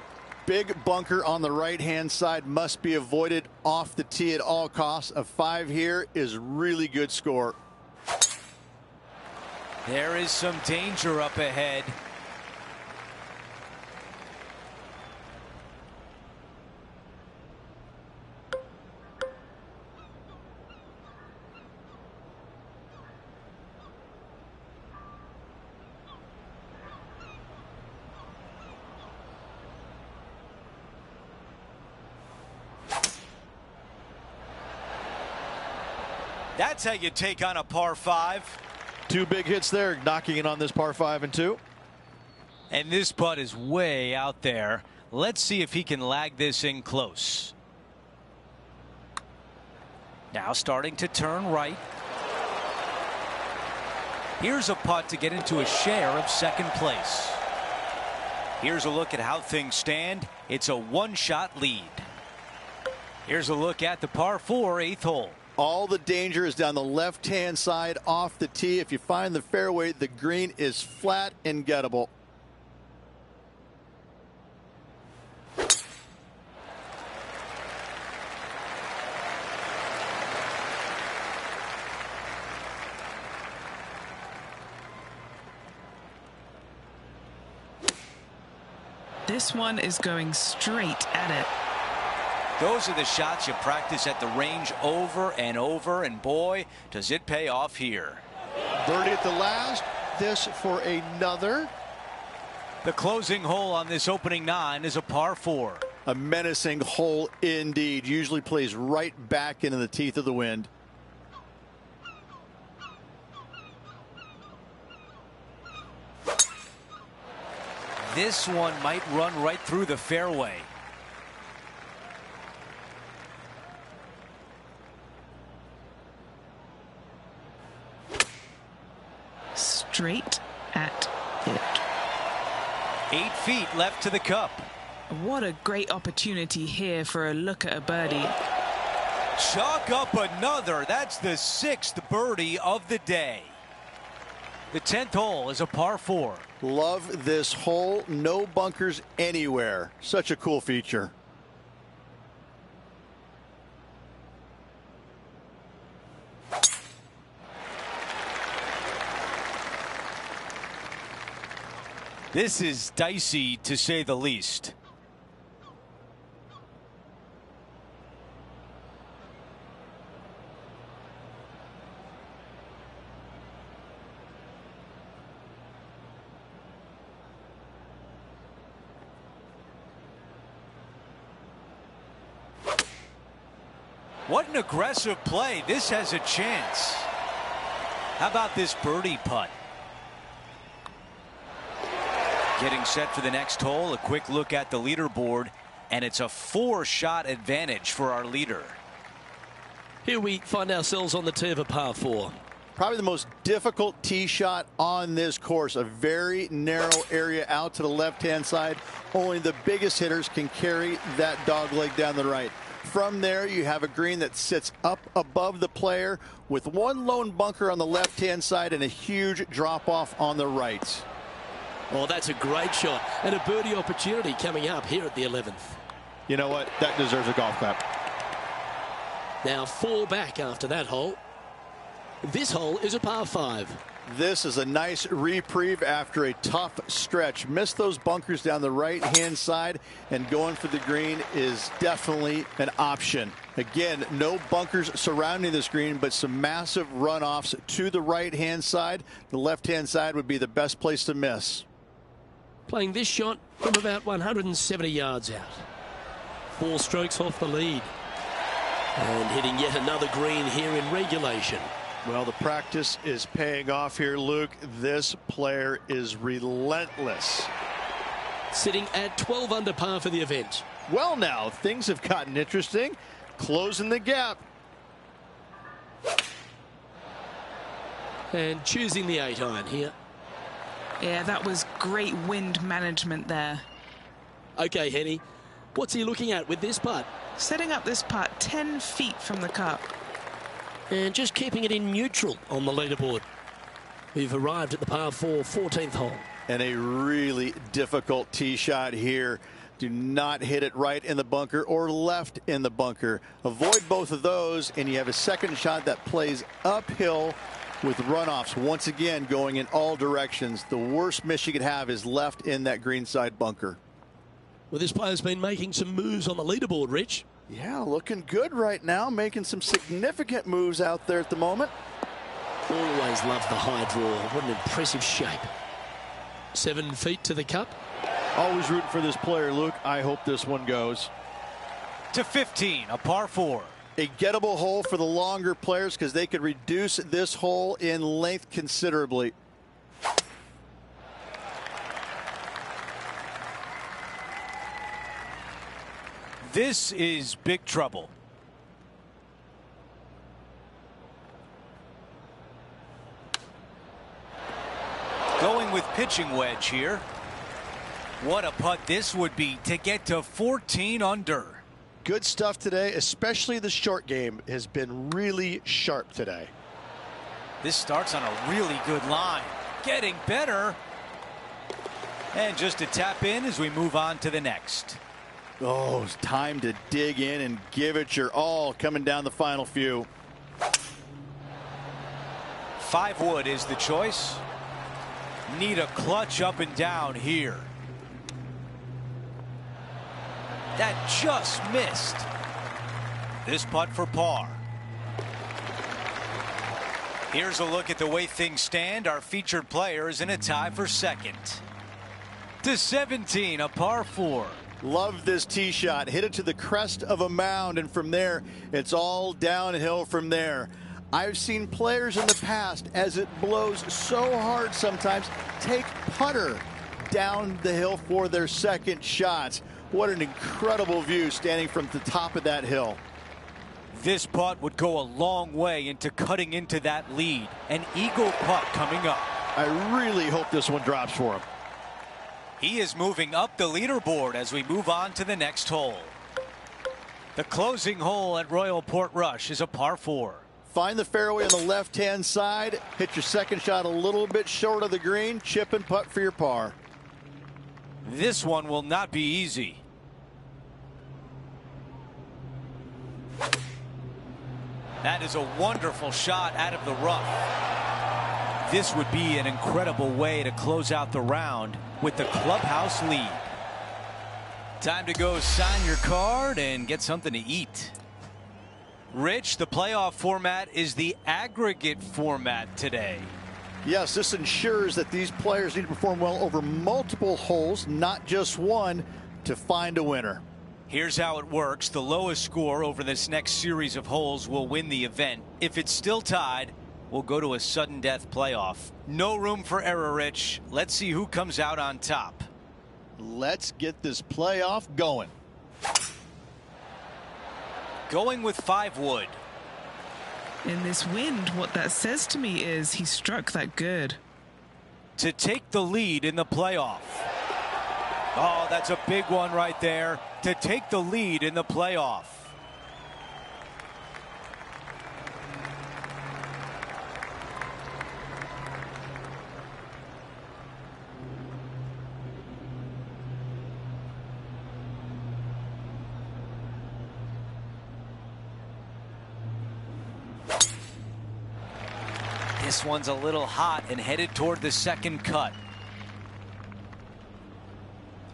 Big bunker on the right-hand side must be avoided off the tee at all costs. A 5 here is really good score. There is some danger up ahead. That's how you take on a par 5. 2 big hits there, knocking it on this par 5 and 2. And this putt is way out there. Let's see if he can lag this in close. Now starting to turn right. Here's a putt to get into a share of second place. Here's a look at how things stand. It's a 1-shot lead. Here's a look at the par 4 8th hole. All the danger is down the left-hand side off the tee. If you find the fairway, the green is flat and gettable. This one is going straight at it. Those are the shots you practice at the range over and over, and boy, does it pay off here. Birdie at the last. This for another. The closing hole on this opening 9 is a par 4. A menacing hole indeed. Usually plays right back into the teeth of the wind. This one might run right through the fairway. Straight at it. 8 feet left to the cup. What a great opportunity here for a look at a birdie. Chalk up another. That's the 6th birdie of the day. The 10th hole is a par 4. Love this hole. No bunkers anywhere. Such a cool feature. This is dicey, to say the least. What an aggressive play. This has a chance. How about this birdie putt? Getting set for the next hole. A quick look at the leaderboard, and it's a 4-shot advantage for our leader. Here we find ourselves on the tee of a par 4. Probably the most difficult tee shot on this course. A very narrow area out to the left-hand side. Only the biggest hitters can carry that dogleg down the right. From there, you have a green that sits up above the player with one lone bunker on the left-hand side and a huge drop-off on the right. Oh, that's a great shot, and a birdie opportunity coming up here at the 11th. You know what? That deserves a golf clap. Now 4 back after that hole. This hole is a par 5. This is a nice reprieve after a tough stretch. Missed those bunkers down the right-hand side, and going for the green is definitely an option. Again, no bunkers surrounding this green, but some massive runoffs to the right-hand side. The left-hand side would be the best place to miss. Playing this shot from about 170 yards out. 4 strokes off the lead. And hitting yet another green here in regulation. Well, the practice is paying off here, Luke. This player is relentless. Sitting at 12 under par for the event. Well, now things have gotten interesting. Closing the gap. And choosing the 8-iron here. Yeah, that was great wind management there. Okay, Henny, what's he looking at with this putt? Setting up this putt 10 feet from the cup. And just keeping it in neutral on the leaderboard. We've arrived at the par 4 14th hole. And a really difficult tee shot here. Do not hit it right in the bunker or left in the bunker. Avoid both of those, and you have a second shot that plays uphill with runoffs once again going in all directions. The worst miss you could have is left in that greenside bunker. Well, this player's been making some moves on the leaderboard, Rich. Yeah, looking good right now, making some significant moves out there at the moment. Always loved the high draw. What an impressive shape. 7 feet to the cup. Always rooting for this player, Luke. I hope this one goes. To 15, a par 4. A gettable hole for the longer players because they could reduce this hole in length considerably. This is big trouble. Going with pitching wedge here. What a putt this would be to get to 14 under. Good stuff today, especially the short game has been really sharp today. This starts on a really good line. Getting better. And just to tap in as we move on to the next. Oh, it's time to dig in and give it your all coming down the final few. 5 wood is the choice. Need a clutch up and down here. That just missed. This putt for par. Here's a look at the way things stand. Our featured player is in a tie for second. To 17, a par 4. Love this tee shot. Hit it to the crest of a mound, and from there, it's all downhill from there. I've seen players in the past, as it blows so hard sometimes, take putter down the hill for their second shot. What an incredible view standing from the top of that hill. This putt would go a long way into cutting into that lead. An eagle putt coming up. I really hope this one drops for him. He is moving up the leaderboard as we move on to the next hole. The closing hole at Royal Portrush is a par 4. Find the fairway on the left-hand side. Hit your second shot a little bit short of the green. Chip and putt for your par. This one will not be easy. That is a wonderful shot out of the rough. This would be an incredible way to close out the round with the clubhouse lead. Time to go sign your card and get something to eat. Rich, the playoff format is the aggregate format today. Yes, this ensures that these players need to perform well over multiple holes, not just one, to find a winner. Here's how it works. The lowest score over this next series of holes will win the event. If it's still tied, we'll go to a sudden death playoff. No room for error, Rich. Let's see who comes out on top. Let's get this playoff going. Going with 5 wood. In this wind, what that says to me is he struck that good. To take the lead in the playoff. Oh, that's a big one right there. To take the lead in the playoff. This one's a little hot and headed toward the second cut.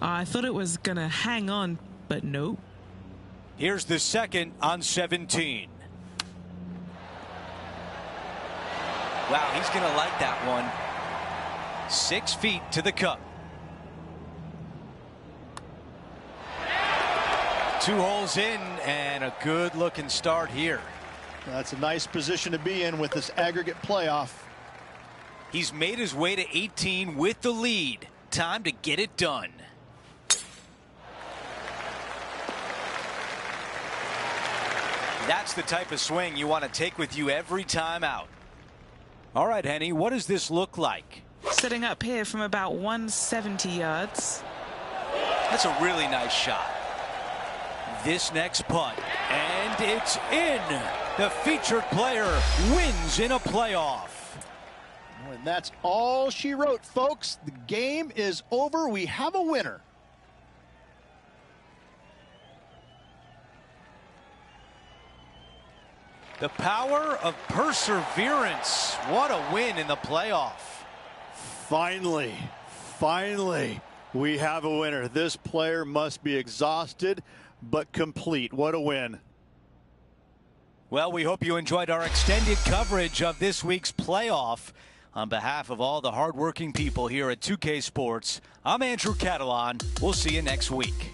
I thought it was going to hang on, but nope. Here's the second on 17. Wow, he's going to like that one. 6 feet to the cup. 2 holes in and a good looking start here. That's a nice position to be in with this aggregate playoff. He's made his way to 18 with the lead. Time to get it done. That's the type of swing you want to take with you every time out. All right, Henny, what does this look like? Setting up here from about 170 yards. That's a really nice shot. This next putt, and it's in. The featured player wins in a playoff. And that's all she wrote, folks. The game is over. We have a winner. The power of perseverance. What a win in the playoff. Finally, we have a winner. This player must be exhausted, but complete. What a win. Well, we hope you enjoyed our extended coverage of this week's playoff. On behalf of all the hardworking people here at 2K Sports, I'm Andrew Catalan. We'll see you next week.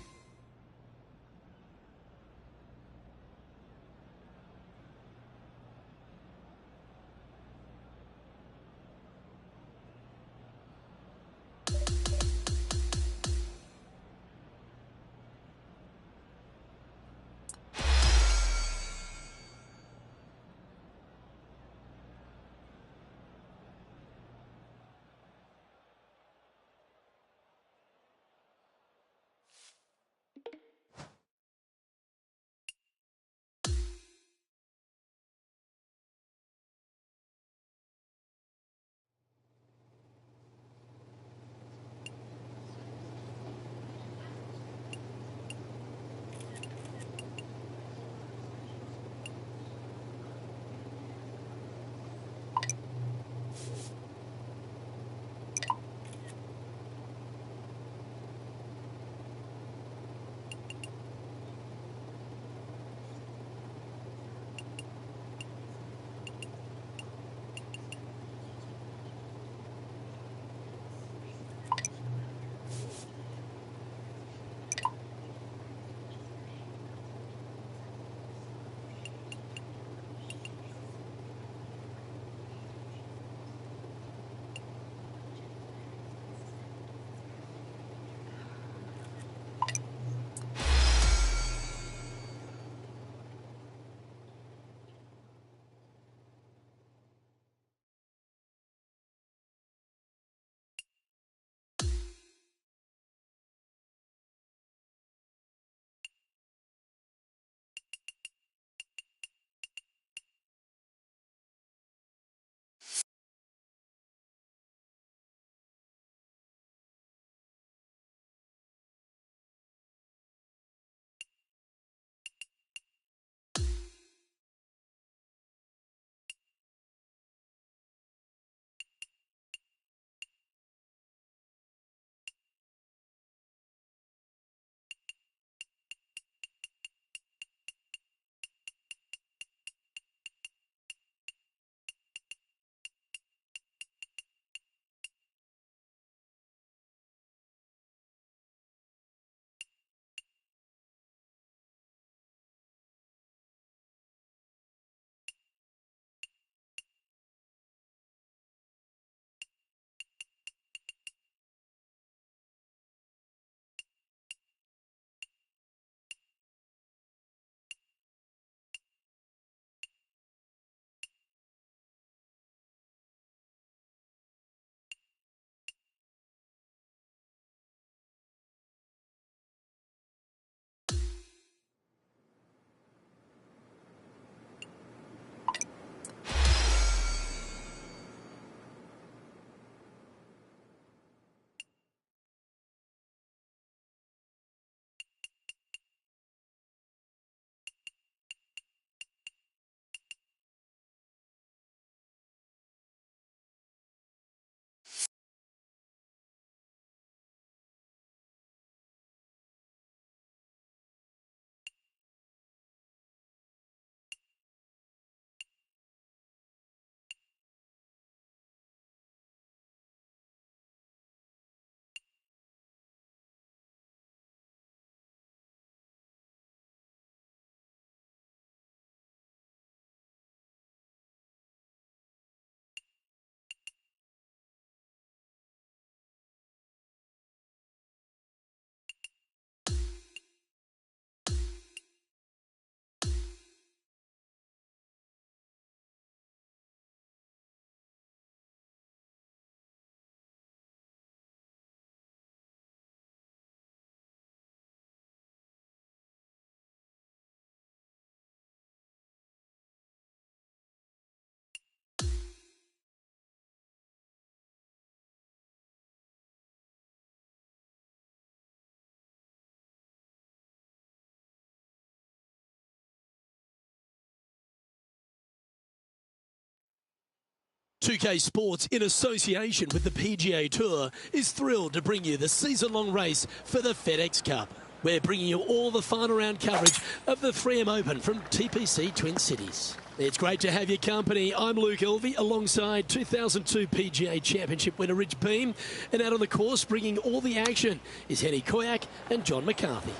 2K Sports, in association with the PGA Tour, is thrilled to bring you the season-long race for the FedEx Cup. We're bringing you all the final round coverage of the 3M Open from TPC Twin Cities. It's great to have your company. I'm Luke Elvey, alongside 2002 PGA Championship winner Rich Beem. And out on the course, bringing all the action, is Henny Koyak and John McCarthy.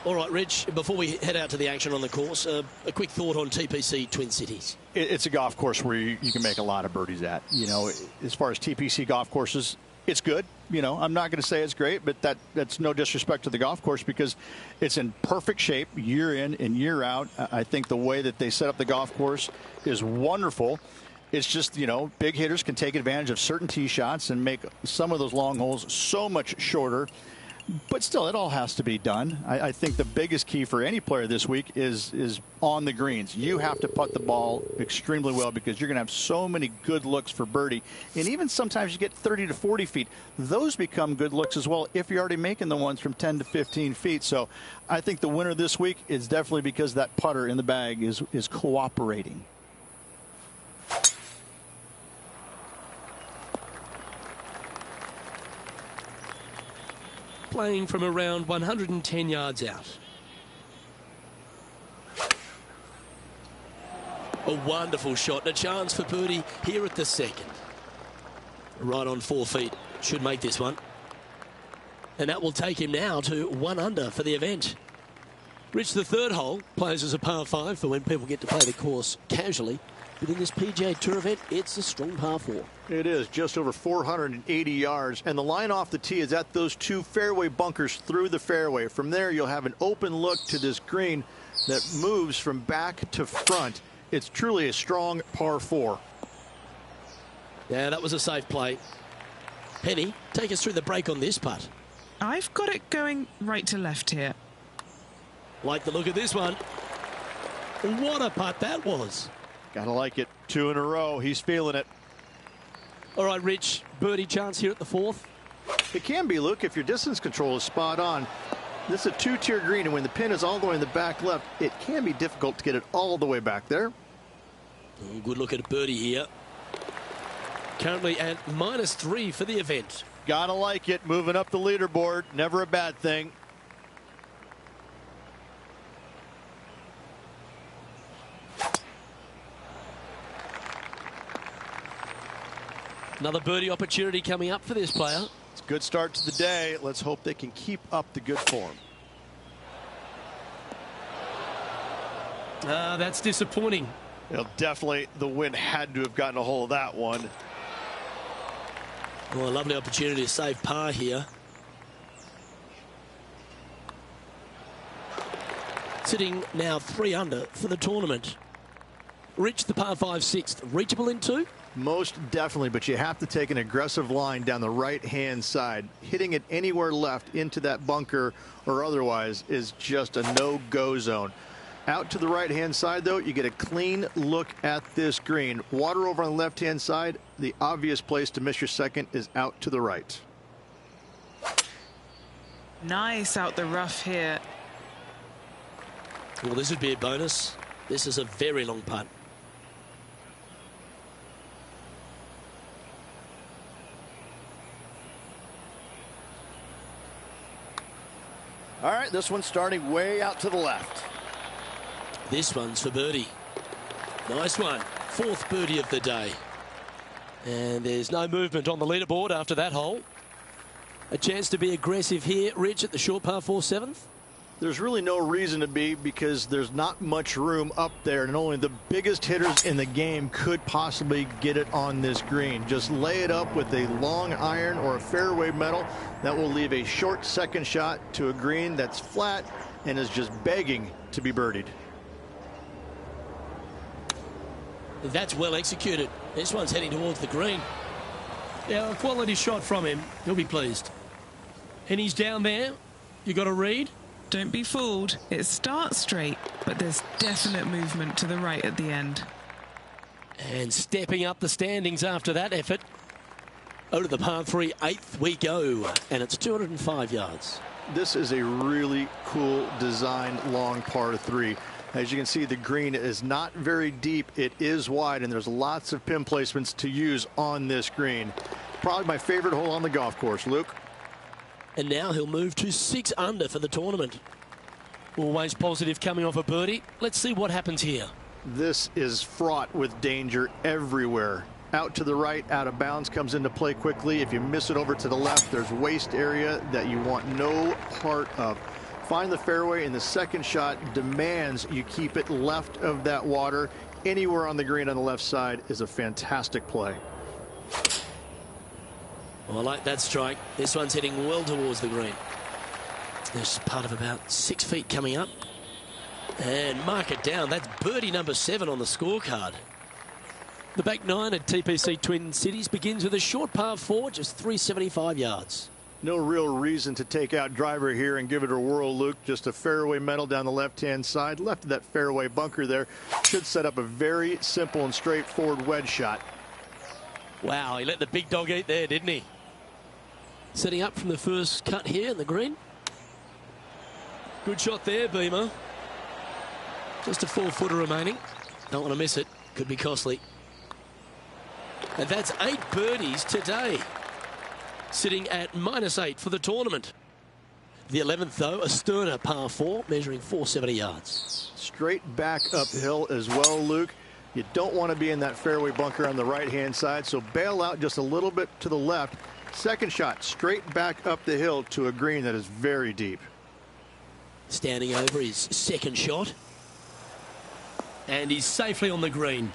All right, Rich, before we head out to the action on the course, a quick thought on TPC Twin Cities. It's a golf course where you can make a lot of birdies at. You know, as far as TPC golf courses, it's good. You know, I'm not going to say it's great, but that's no disrespect to the golf course because it's in perfect shape year in and year out. I think the way that they set up the golf course is wonderful. It's just, you know, big hitters can take advantage of certain tee shots and make some of those long holes so much shorter. But still, it all has to be done. I think the biggest key for any player this week is on the greens. You have to putt the ball extremely well because you're going to have so many good looks for birdie. And even sometimes you get 30 to 40 feet. Those become good looks as well if you're already making the ones from 10 to 15 feet. So I think the winner this week is definitely because that putter in the bag is cooperating. Playing from around 110 yards out. A wonderful shot and a chance for birdie here at the second. Right on 4 feet. Should make this one. And that will take him now to 1 under for the event. Rich, the third hole plays as a par 5 for when people get to play the course casually. But in this PGA Tour event, it's a strong par 4. It is just over 480 yards. And the line off the tee is at those 2 fairway bunkers through the fairway. From there, you'll have an open look to this green that moves from back to front. It's truly a strong par 4. Yeah, that was a safe play. Penny, take us through the break on this putt. I've got it going right to left here. Like the look of this one. What a putt that was. Gotta like it. 2 in a row. He's feeling it. All right, Rich, birdie chance here at the 4th. It can be, Luke, if your distance control is spot on. This is a 2-tier green, and when the pin is all the way in the back left, it can be difficult to get it all the way back there. Oh, good look at a birdie here. Currently at -3 for the event. Gotta like it. Moving up the leaderboard. Never a bad thing. Another birdie opportunity coming up for this player. It's a good start to the day. Let's hope they can keep up the good form. That's disappointing. Well, definitely the wind had to have gotten a hold of that one. Well, a lovely opportunity to save par here. Sitting now 3 under for the tournament. Rich, the par 5 6th, reachable in 2? Most definitely, but you have to take an aggressive line down the right-hand side. Hitting it anywhere left into that bunker or otherwise is just a no-go zone. Out to the right-hand side, though, you get a clean look at this green. Water over on the left-hand side. The obvious place to miss your second is out to the right. Nice out the rough here. Well, this would be a bonus. This is a very long putt. All right, this one's starting way out to the left. This one's for birdie. Nice one. 4th birdie of the day. And there's no movement on the leaderboard after that hole. A chance to be aggressive here, Rich, at the short par 4 7th. There's really no reason to be because there's not much room up there, and only the biggest hitters in the game could possibly get it on this green. Just lay it up with a long iron or a fairway metal. That will leave a short second shot to a green that's flat and is just begging to be birdied. That's well executed. This one's heading towards the green. Yeah, a quality shot from him. He'll be pleased. And he's down there. You got to read. Don't be fooled. It starts straight, but there's definite movement to the right at the end. And stepping up the standings after that effort. Over to the par 3 8th we go. And it's 205 yards. This is a really cool design long par 3. As you can see, the green is not very deep. It is wide, and there's lots of pin placements to use on this green. Probably my favorite hole on the golf course, Luke. And now he'll move to 6 under for the tournament. Always positive coming off a birdie. Let's see what happens here. This is fraught with danger everywhere. Out to the right, out of bounds, comes into play quickly. If you miss it over to the left, there's waste area that you want no part of. Find the fairway, and the second shot demands you keep it left of that water. Anywhere on the green on the left side is a fantastic play. Well, I like that strike. This one's heading well towards the green. There's part of about 6 feet coming up. And mark it down. That's birdie number 7 on the scorecard. The back 9 at TPC Twin Cities begins with a short par 4, just 375 yards. No real reason to take out driver here and give it a whirl, Luke. Just a fairway metal down the left-hand side. Left of that fairway bunker there should set up a very simple and straightforward wedge shot. Wow, he let the big dog eat there, didn't he? Setting up from the first cut here in the green. Good shot there, Beamer. Just a 4-footer remaining. Don't want to miss it. Could be costly. And that's 8 birdies today. Sitting at -8 for the tournament. The 11th, though, a sterner par 4, measuring 470 yards. Straight back uphill as well, Luke. You don't want to be in that fairway bunker on the right-hand side, so bail out just a little bit to the left. Second shot, straight back up the hill to a green that is very deep. Standing over his second shot. And he's safely on the green.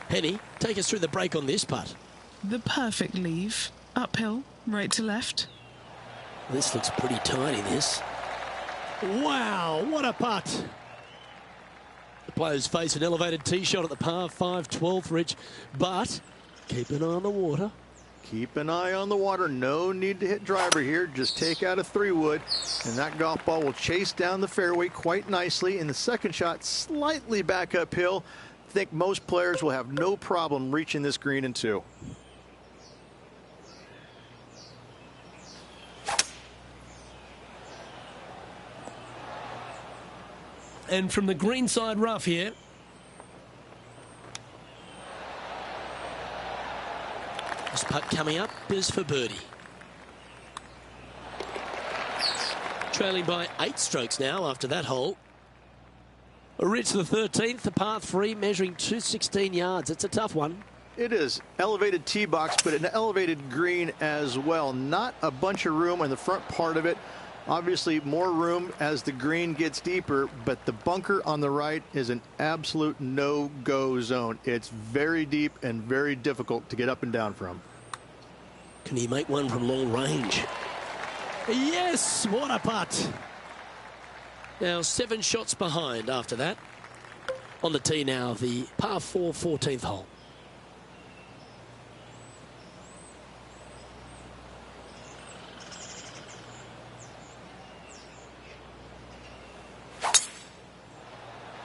Henny, take us through the break on this putt. The perfect leave. Uphill, right to left. This looks pretty tiny, this. Wow, what a putt. The players face an elevated tee shot at the par 5 12th, Rich, but keep an eye on the water. Keep an eye on the water. No need to hit driver here. Just take out a 3-wood, and that golf ball will chase down the fairway quite nicely. In the second shot, slightly back uphill. I think most players will have no problem reaching this green in 2. And from the greenside rough here. This putt coming up is for birdie. Trailing by 8 strokes now after that hole. Rich, the 13th, the par 3, measuring 216 yards. It's a tough one. It is. Elevated tee box, but an elevated green as well. Not a bunch of room on the front part of it. Obviously, more room as the green gets deeper, but the bunker on the right is an absolute no-go zone. It's very deep and very difficult to get up and down from. Can he make one from long range? Yes, what a putt. Now 7 shots behind after that. On the tee now, the par 4 14th hole.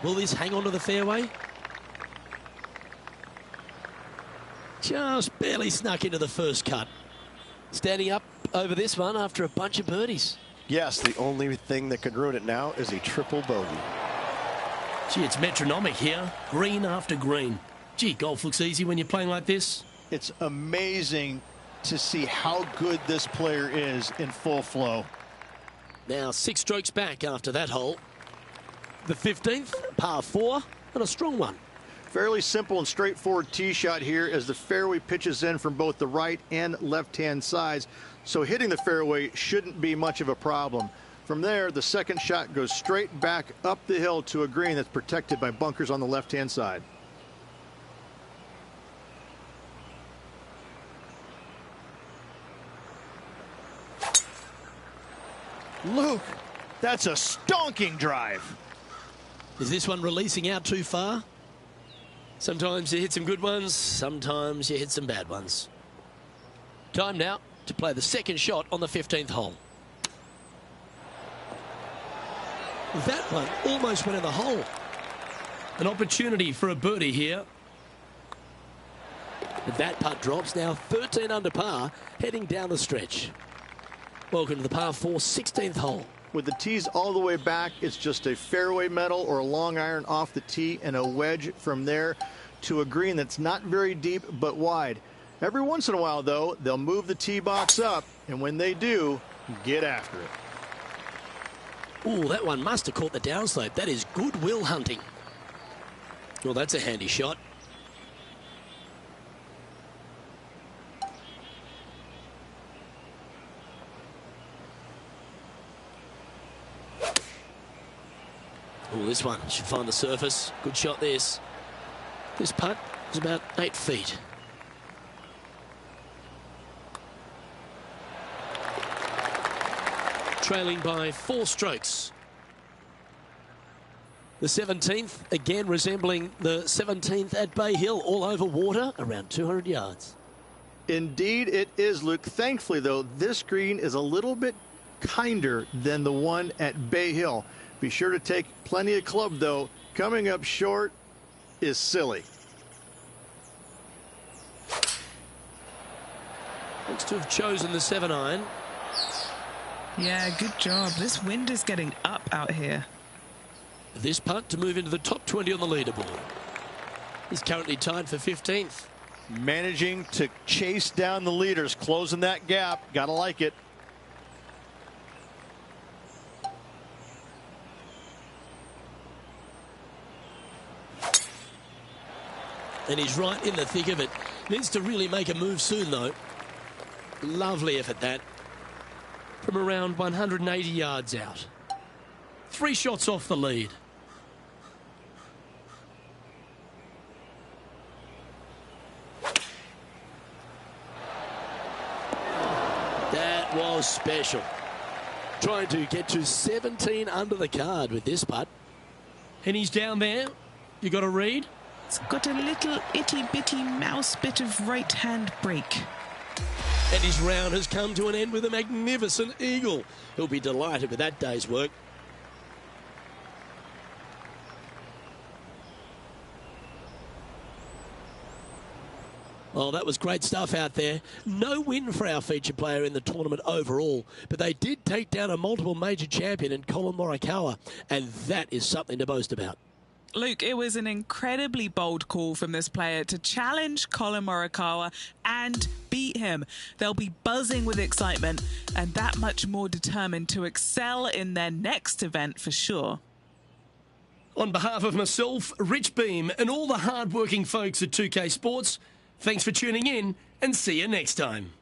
Will this hang on to the fairway? Just barely snuck into the first cut. Standing up over this one after a bunch of birdies. Yes, the only thing that could ruin it now is a triple bogey. Gee, it's metronomic here. Green after green. Gee, golf looks easy when you're playing like this. It's amazing to see how good this player is in full flow. Now 6 strokes back after that hole. The 15th, par 4, and a strong one. Fairly simple and straightforward tee shot here as the fairway pitches in from both the right and left-hand sides. So hitting the fairway shouldn't be much of a problem. From there, the second shot goes straight back up the hill to a green that's protected by bunkers on the left-hand side. Luke, that's a stonking drive. Is this one releasing out too far? Sometimes you hit some good ones, sometimes you hit some bad ones. Time now to play the second shot on the 15th hole. That one almost went in the hole. An opportunity for a birdie here. That putt drops, now 13 under par, heading down the stretch. Welcome to the par 4 16th hole. With the tees all the way back, it's just a fairway metal or a long iron off the tee and a wedge from there to a green that's not very deep but wide. Every once in a while, though, they'll move the tee box up, and when they do, get after it. Ooh, that one must have caught the downslope. That is goodwill hunting. Well, that's a handy shot. Oh, this one should find the surface. Good shot, this. This putt is about 8 feet. Trailing by 4 strokes. The 17th, again resembling the 17th at Bay Hill, all over water, around 200 yards. Indeed it is, Luke. Thankfully, though, this green is a little bit kinder than the one at Bay Hill. Be sure to take plenty of club, though. Coming up short is silly. Looks to have chosen the 7-iron. Yeah, good job. This wind is getting up out here. This putt to move into the top 20 on the leaderboard. He's currently tied for 15th. Managing to chase down the leaders, closing that gap. Gotta like it. And he's right in the thick of it. Needs to really make a move soon, though. Lovely effort, that. From around 180 yards out. 3 shots off the lead. That was special. Trying to get to 17 under the card with this putt. And he's down there. You got a read? It's got a little itty-bitty mouse bit of right-hand break. And his round has come to an end with a magnificent eagle. He'll be delighted with that day's work. Oh, that was great stuff out there. No win for our feature player in the tournament overall, but they did take down a multiple major champion in Colin Morikawa, and that is something to boast about. Luke, it was an incredibly bold call from this player to challenge Colin Morikawa and beat him. They'll be buzzing with excitement and that much more determined to excel in their next event for sure. On behalf of myself, Rich Beam, and all the hard-working folks at 2K Sports, thanks for tuning in, and see you next time.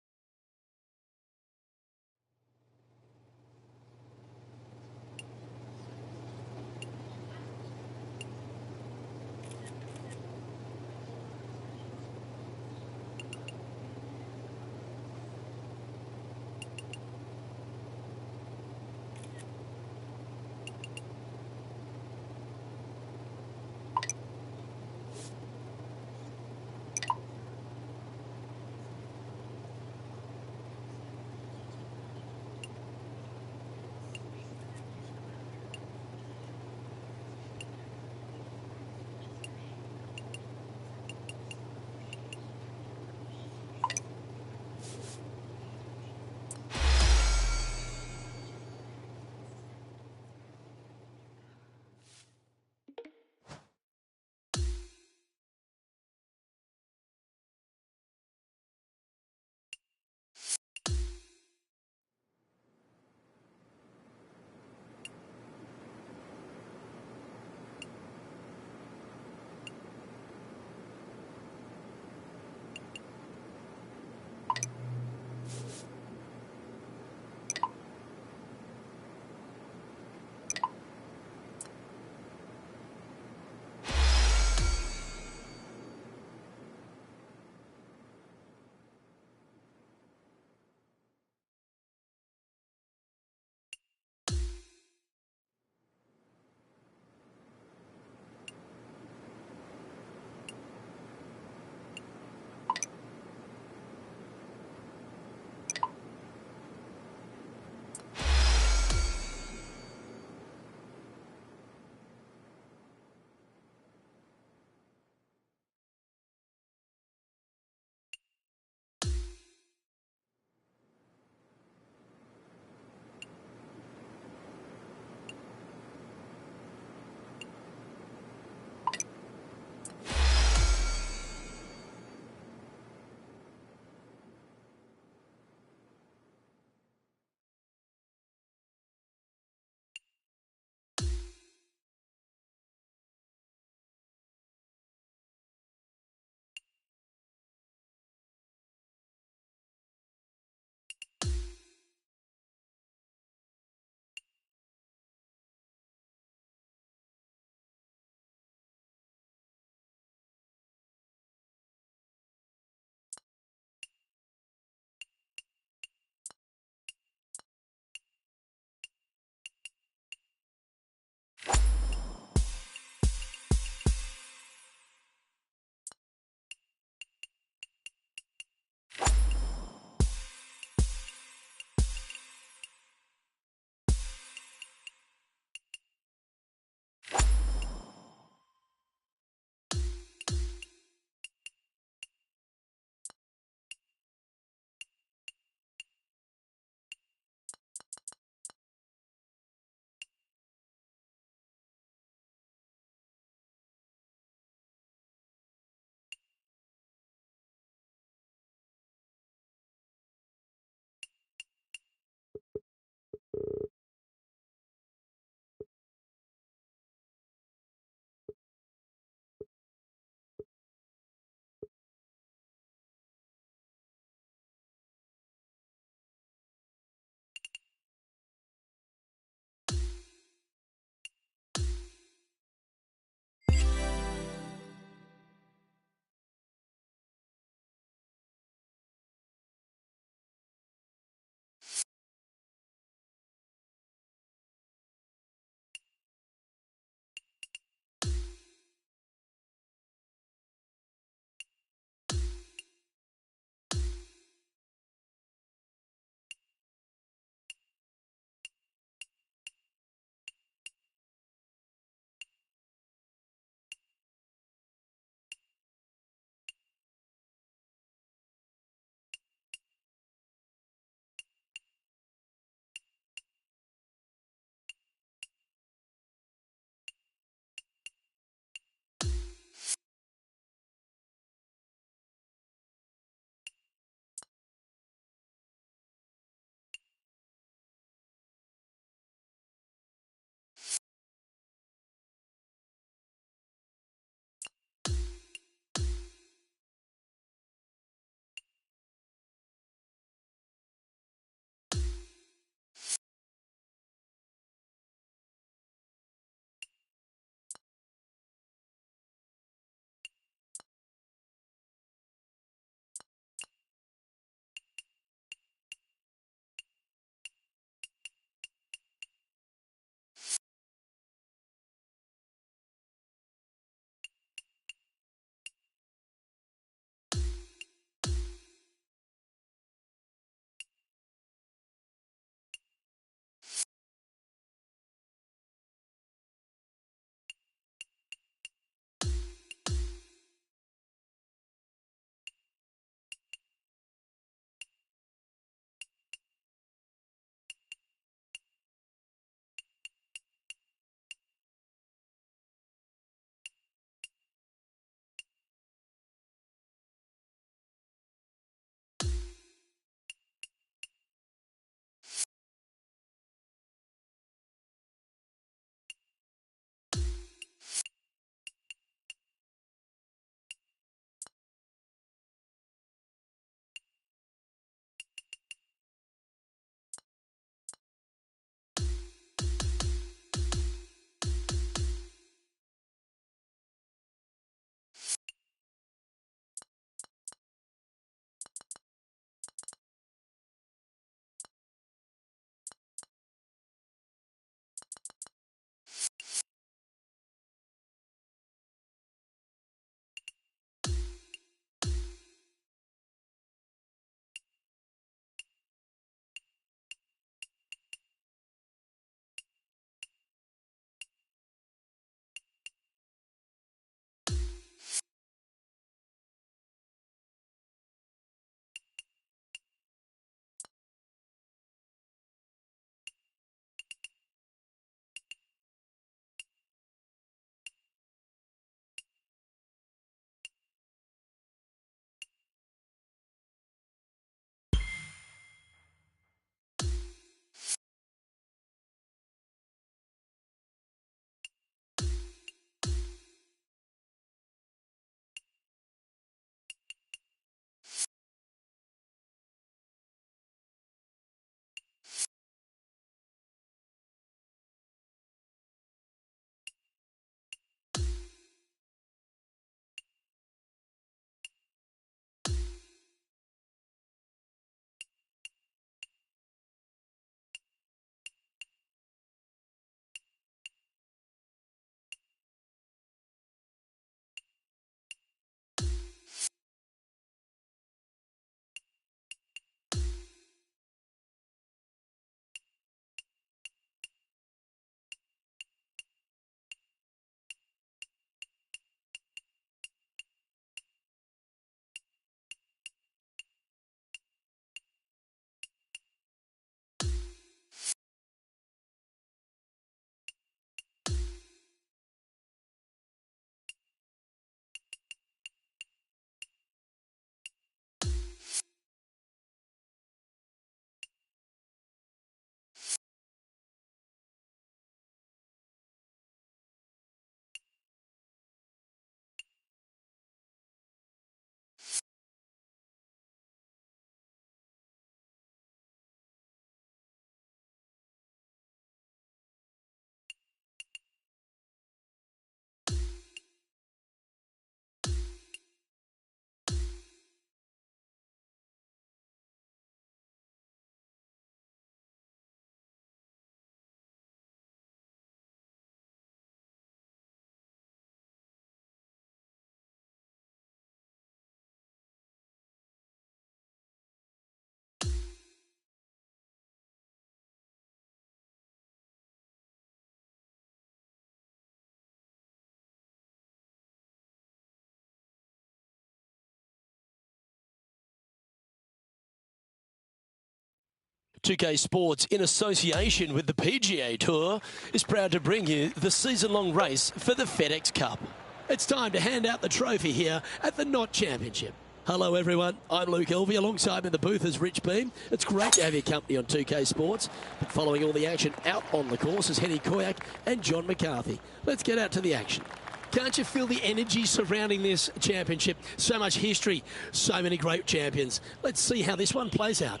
2K Sports, in association with the PGA Tour, is proud to bring you the season-long race for the FedEx Cup. It's time to hand out the trophy here at the Knot Championship. Hello everyone, I'm Luke Elvey. Alongside me in the booth is Rich Beam. It's great to have your company on 2K Sports. But following all the action out on the course is Henny Koyak and John McCarthy. Let's get out to the action. Can't you feel the energy surrounding this championship? So much history, so many great champions. Let's see how this one plays out.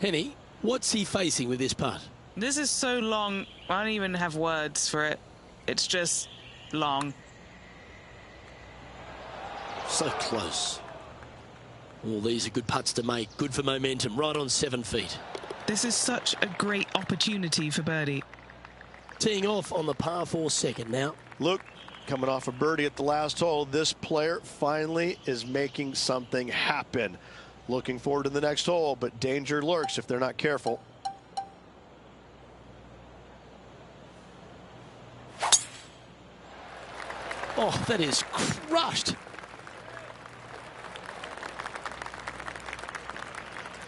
Henny, what's he facing with this putt? This is so long, I don't even have words for it. It's just long. So close. All these are good putts to make. Good for momentum, right on 7 feet. This is such a great opportunity for birdie. Teeing off on the par 4 second now. Luke, coming off a birdie at the last hole, this player finally is making something happen. Looking forward to the next hole, but danger lurks if they're not careful. Oh, that is crushed.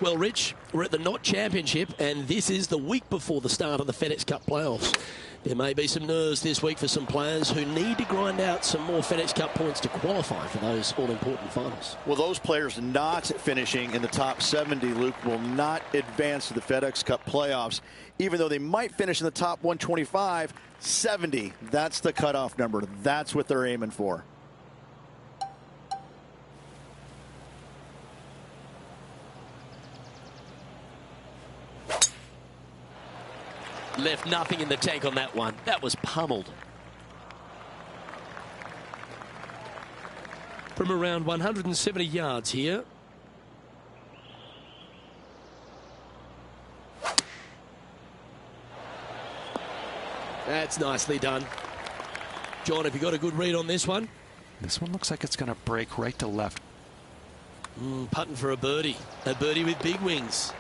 Well, Rich, we're at the Knot Championship, and this is the week before the start of the FedEx Cup playoffs. There may be some nerves this week for some players who need to grind out some more FedEx Cup points to qualify for those all-important finals. Well, those players not finishing in the top 70, Luke, will not advance to the FedEx Cup playoffs. Even though they might finish in the top 125, 70, that's the cutoff number. That's what they're aiming for. Left nothing in the tank on that one. That was pummeled. From around 170 yards here. That's nicely done. John, have you got a good read on this one? This one looks like it's going to break right to left. Putting for a birdie. A birdie with big wings.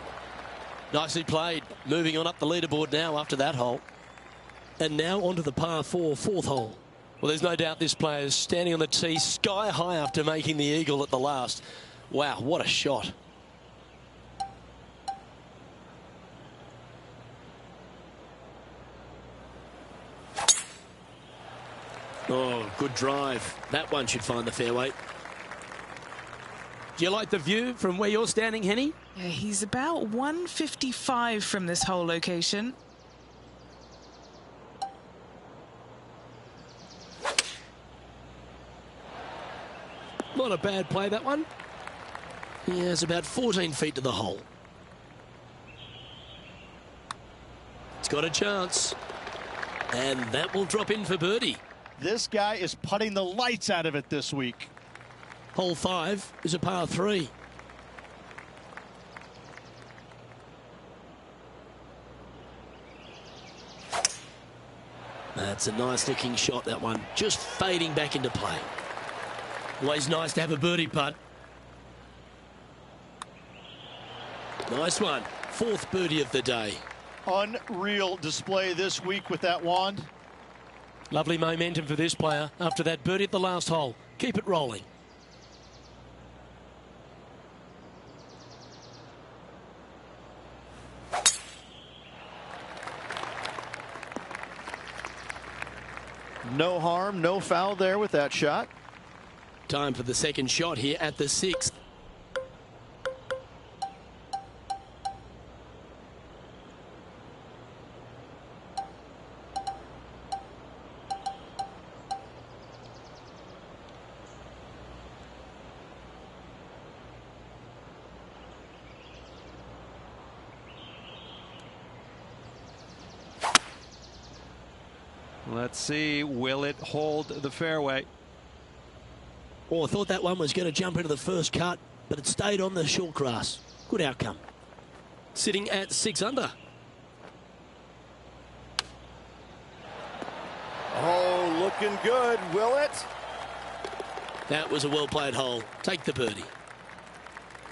Nicely played. Moving on up the leaderboard now after that hole. And now onto the par 4 fourth hole. Well, there's no doubt this player is standing on the tee sky high after making the eagle at the last. Wow, what a shot. Oh, good drive. That one should find the fairway. Do you like the view from where you're standing, Henny? Yeah, he's about 155 from this whole location. Not a bad play, that one. He has about 14 feet to the hole. It's got a chance. And that will drop in for birdie. This guy is putting the lights out of it this week. Hole 5 is a par 3. That's a nice looking shot, that one. Just fading back into play. Always nice to have a birdie putt. Nice one. 4th birdie of the day. Unreal display this week with that wand. Lovely momentum for this player after that birdie at the last hole. Keep it rolling. No harm, no foul there with that shot. Time for the second shot here at the 6th. Let's see, will it hold the fairway? Oh, I thought that one was going to jump into the first cut, but it stayed on the short grass. Good outcome. Sitting at 6 under. Oh, looking good, will it? That was a well-played hole. Take the birdie.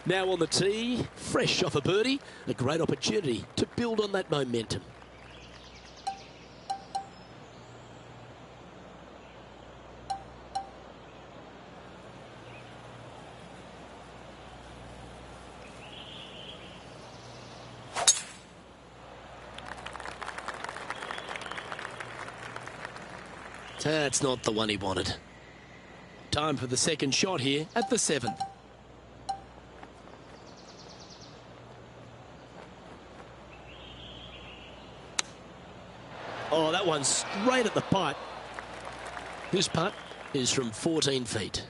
Now on the tee, fresh off a birdie, a great opportunity to build on that momentum. That's not the one he wanted. Time for the second shot here at the 7th. Oh, that one's straight at the pipe. This putt is from 14 feet.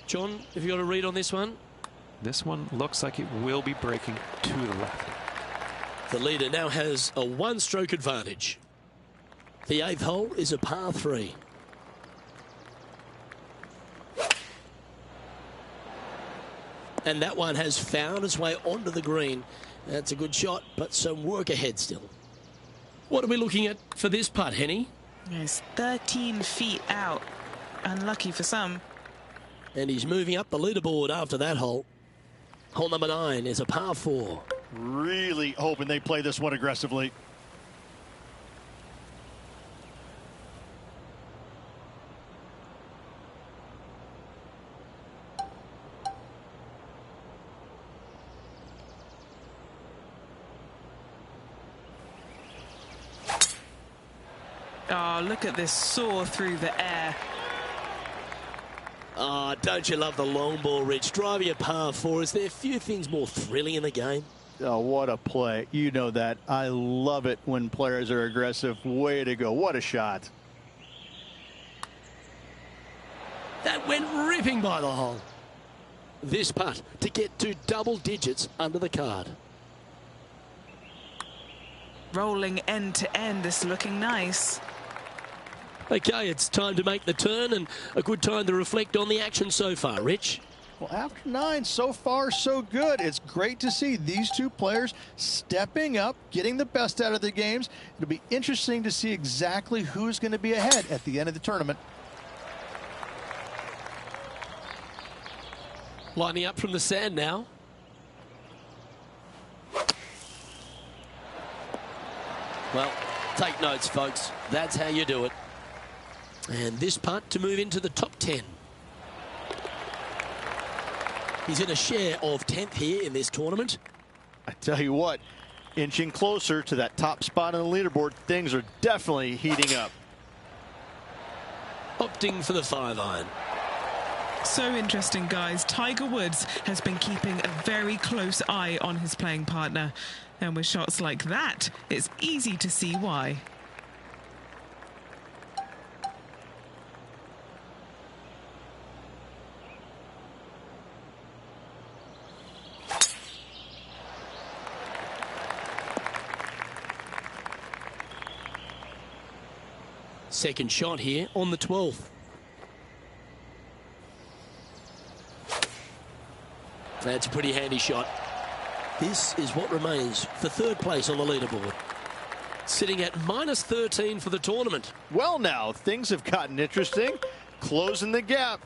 John, have you got a read on this one? This one looks like it will be breaking to the left. The leader now has a one-stroke advantage. The 8th hole is a par 3. And that one has found its way onto the green. That's a good shot, but some work ahead still. What are we looking at for this putt, Henny? It's 13 feet out. Unlucky for some. And he's moving up the leaderboard after that hole. Hole number 9 is a par 4. Really hoping they play this one aggressively. Oh, look at this soar through the air. Ah, don't you love the long ball, Rich? Driving a par 4. Is there few things more thrilling in the game? Oh, what a play. You know that. I love it when players are aggressive. Way to go. What a shot. That went ripping by the hole. This putt to get to double digits under the card. Rolling end to end. This looking nice. Okay, it's time to make the turn and a good time to reflect on the action so far, Rich. Well, after 9, so far so good. It's great to see these two players stepping up, getting the best out of their games. It'll be interesting to see exactly who's going to be ahead at the end of the tournament. Lining up from the sand now. Well, take notes, folks. That's how you do it. And this putt to move into the top 10. He's in a share of 10th here in this tournament. I tell you what, inching closer to that top spot on the leaderboard, things are definitely heating up. Opting for the 5-iron. So interesting, guys. Tiger Woods has been keeping a very close eye on his playing partner. And with shots like that, it's easy to see why. Second shot here on the 12th. That's a pretty handy shot. This is what remains for 3rd place on the leaderboard. Sitting at minus 13 for the tournament. Well, now, things have gotten interesting. Closing the gap.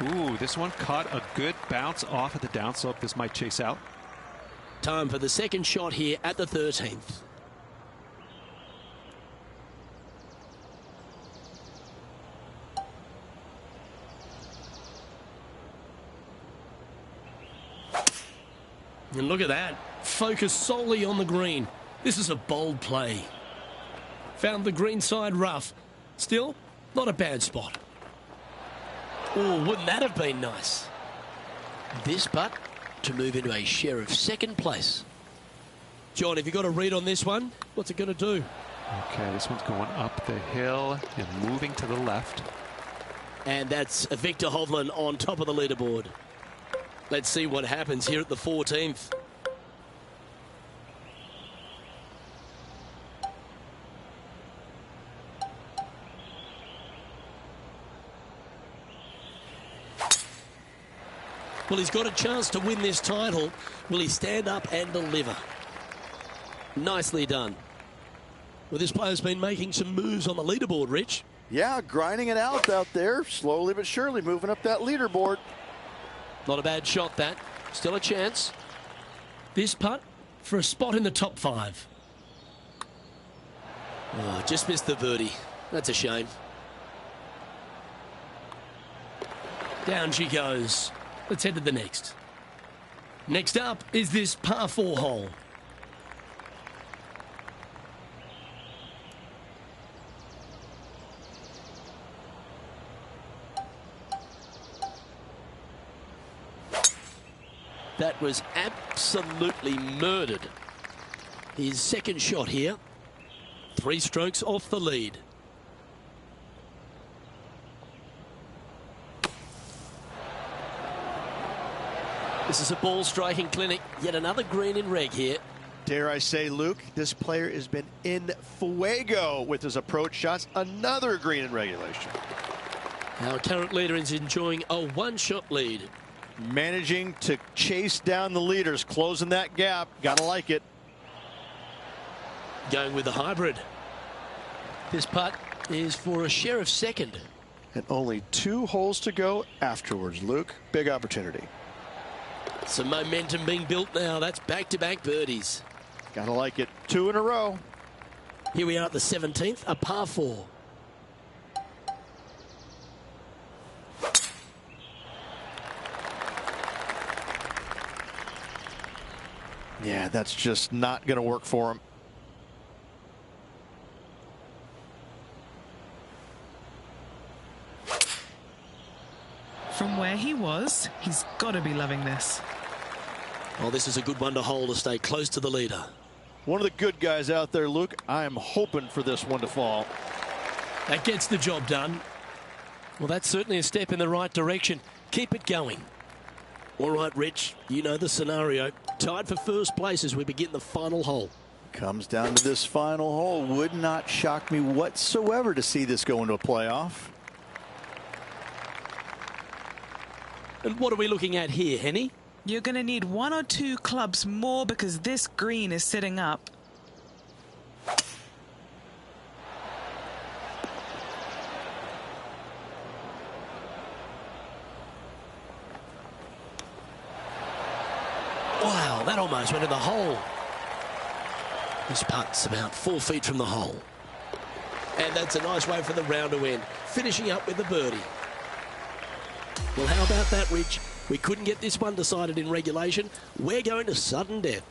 Ooh, this one caught a good bounce off at the downslope. This might chase out. Time for the second shot here at the 13th. And look at that. Focus solely on the green. This is a bold play. Found the green side rough. Still, not a bad spot. Oh, wouldn't that have been nice? This putt to move into a share of 2nd place. John, have you got a read on this one? What's it going to do? Okay, this one's going up the hill and moving to the left. And that's Victor Hovland on top of the leaderboard. Let's see what happens here at the 14th. Well, he's got a chance to win this title. Will he stand up and deliver? Nicely done. Well, this player's been making some moves on the leaderboard, Rich. Yeah, grinding it out there, slowly but surely moving up that leaderboard. Not a bad shot, that. Still a chance. This putt for a spot in the top 5. Oh, just missed the birdie. That's a shame. Down she goes. Let's head to the next. Next up is this par 4 hole. That was absolutely murdered. His second shot here. 3 strokes off the lead. This is a ball striking clinic. Yet another green in reg here. Dare I say, Luke, this player has been in fuego with his approach shots. Another green in regulation. Our current leader is enjoying a 1-shot lead. Managing to chase down the leaders, closing that gap. Gotta like it. Going with the hybrid. This putt is for a share of second. And only 2 holes to go afterwards, Luke. Big opportunity. Some momentum being built now. That's back-to-back birdies. Gotta like it. 2 in a row. Here we are at the 17th, a par 4. Yeah, that's just not going to work for him. From where he was, he's got to be loving this. Well, this is a good one to hold to stay close to the leader. One of the good guys out there, Luke. I am hoping for this one to fall. That gets the job done. Well, that's certainly a step in the right direction. Keep it going. All right, Rich, you know the scenario. Tied for first place as we begin the final hole. Comes down to this final hole. Would not shock me whatsoever to see this go into a playoff. And what are we looking at here, Henny? You're going to need 1 or 2 clubs more because this green is sitting up. Wow, that almost went in the hole. This putt's about 4 feet from the hole. And that's a nice way for the round to end. Finishing up with the birdie. Well, how about that, Rich? We couldn't get this one decided in regulation. We're going to sudden death.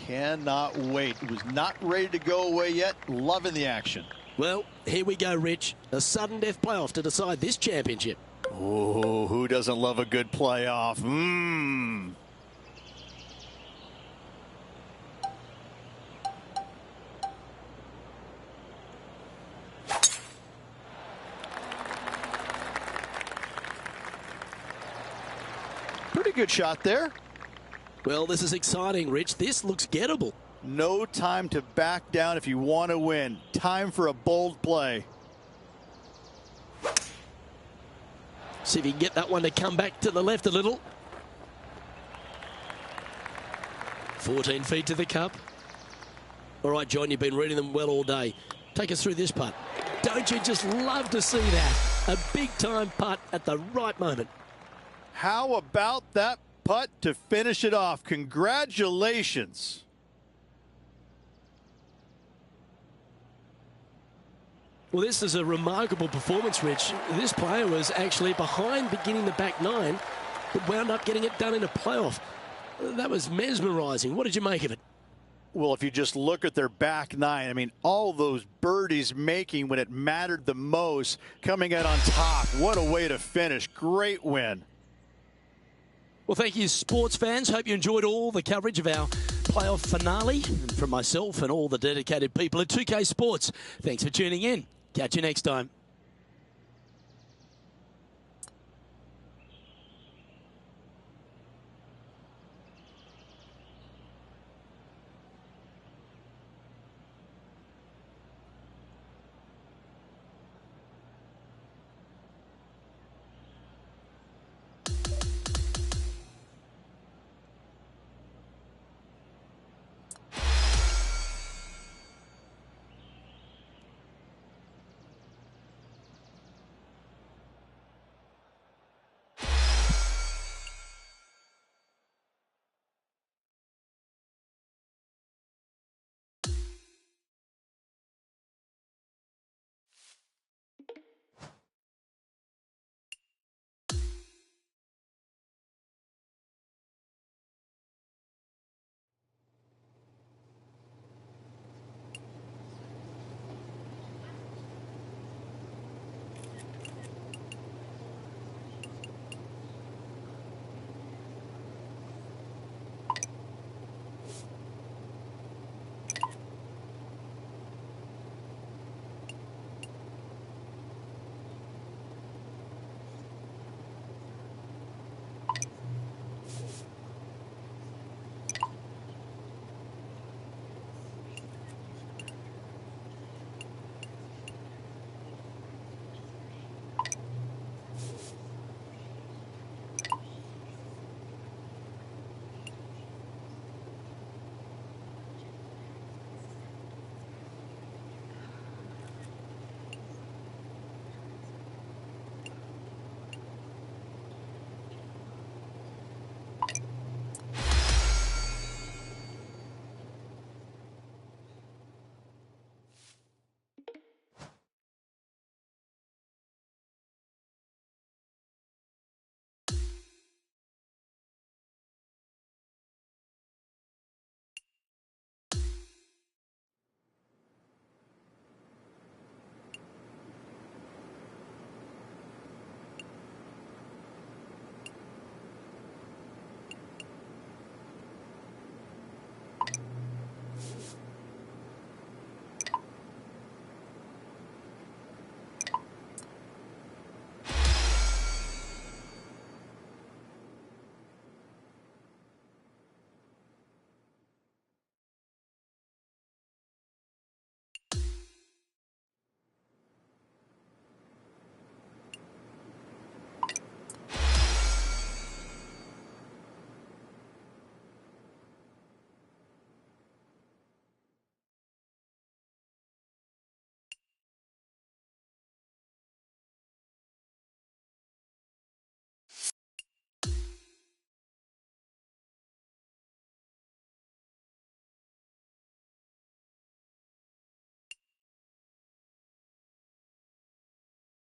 Cannot wait. It was not ready to go away yet. Loving the action. Well, here we go, Rich. A sudden death playoff to decide this championship. Oh, who doesn't love a good playoff? Pretty good shot there. Well, this is exciting, Rich. This looks gettable. No time to back down if you want to win. Time for a bold play. See if you can get that one to come back to the left a little. 14 feet to the cup. All right, John, you've been reading them well all day. Take us through this putt. Don't you just love to see that? A big-time putt at the right moment. How about that putt to finish it off? Congratulations. Well, this is a remarkable performance, Rich. This player was actually behind beginning the back 9, but wound up getting it done in a playoff. That was mesmerizing. What did you make of it? Well, if you just look at their back 9, I mean, all those birdies making when it mattered the most, coming out on top. What a way to finish. Great win. Well, thank you, sports fans. Hope you enjoyed all the coverage of our playoff finale. And from myself and all the dedicated people at 2K Sports, thanks for tuning in. Catch you next time.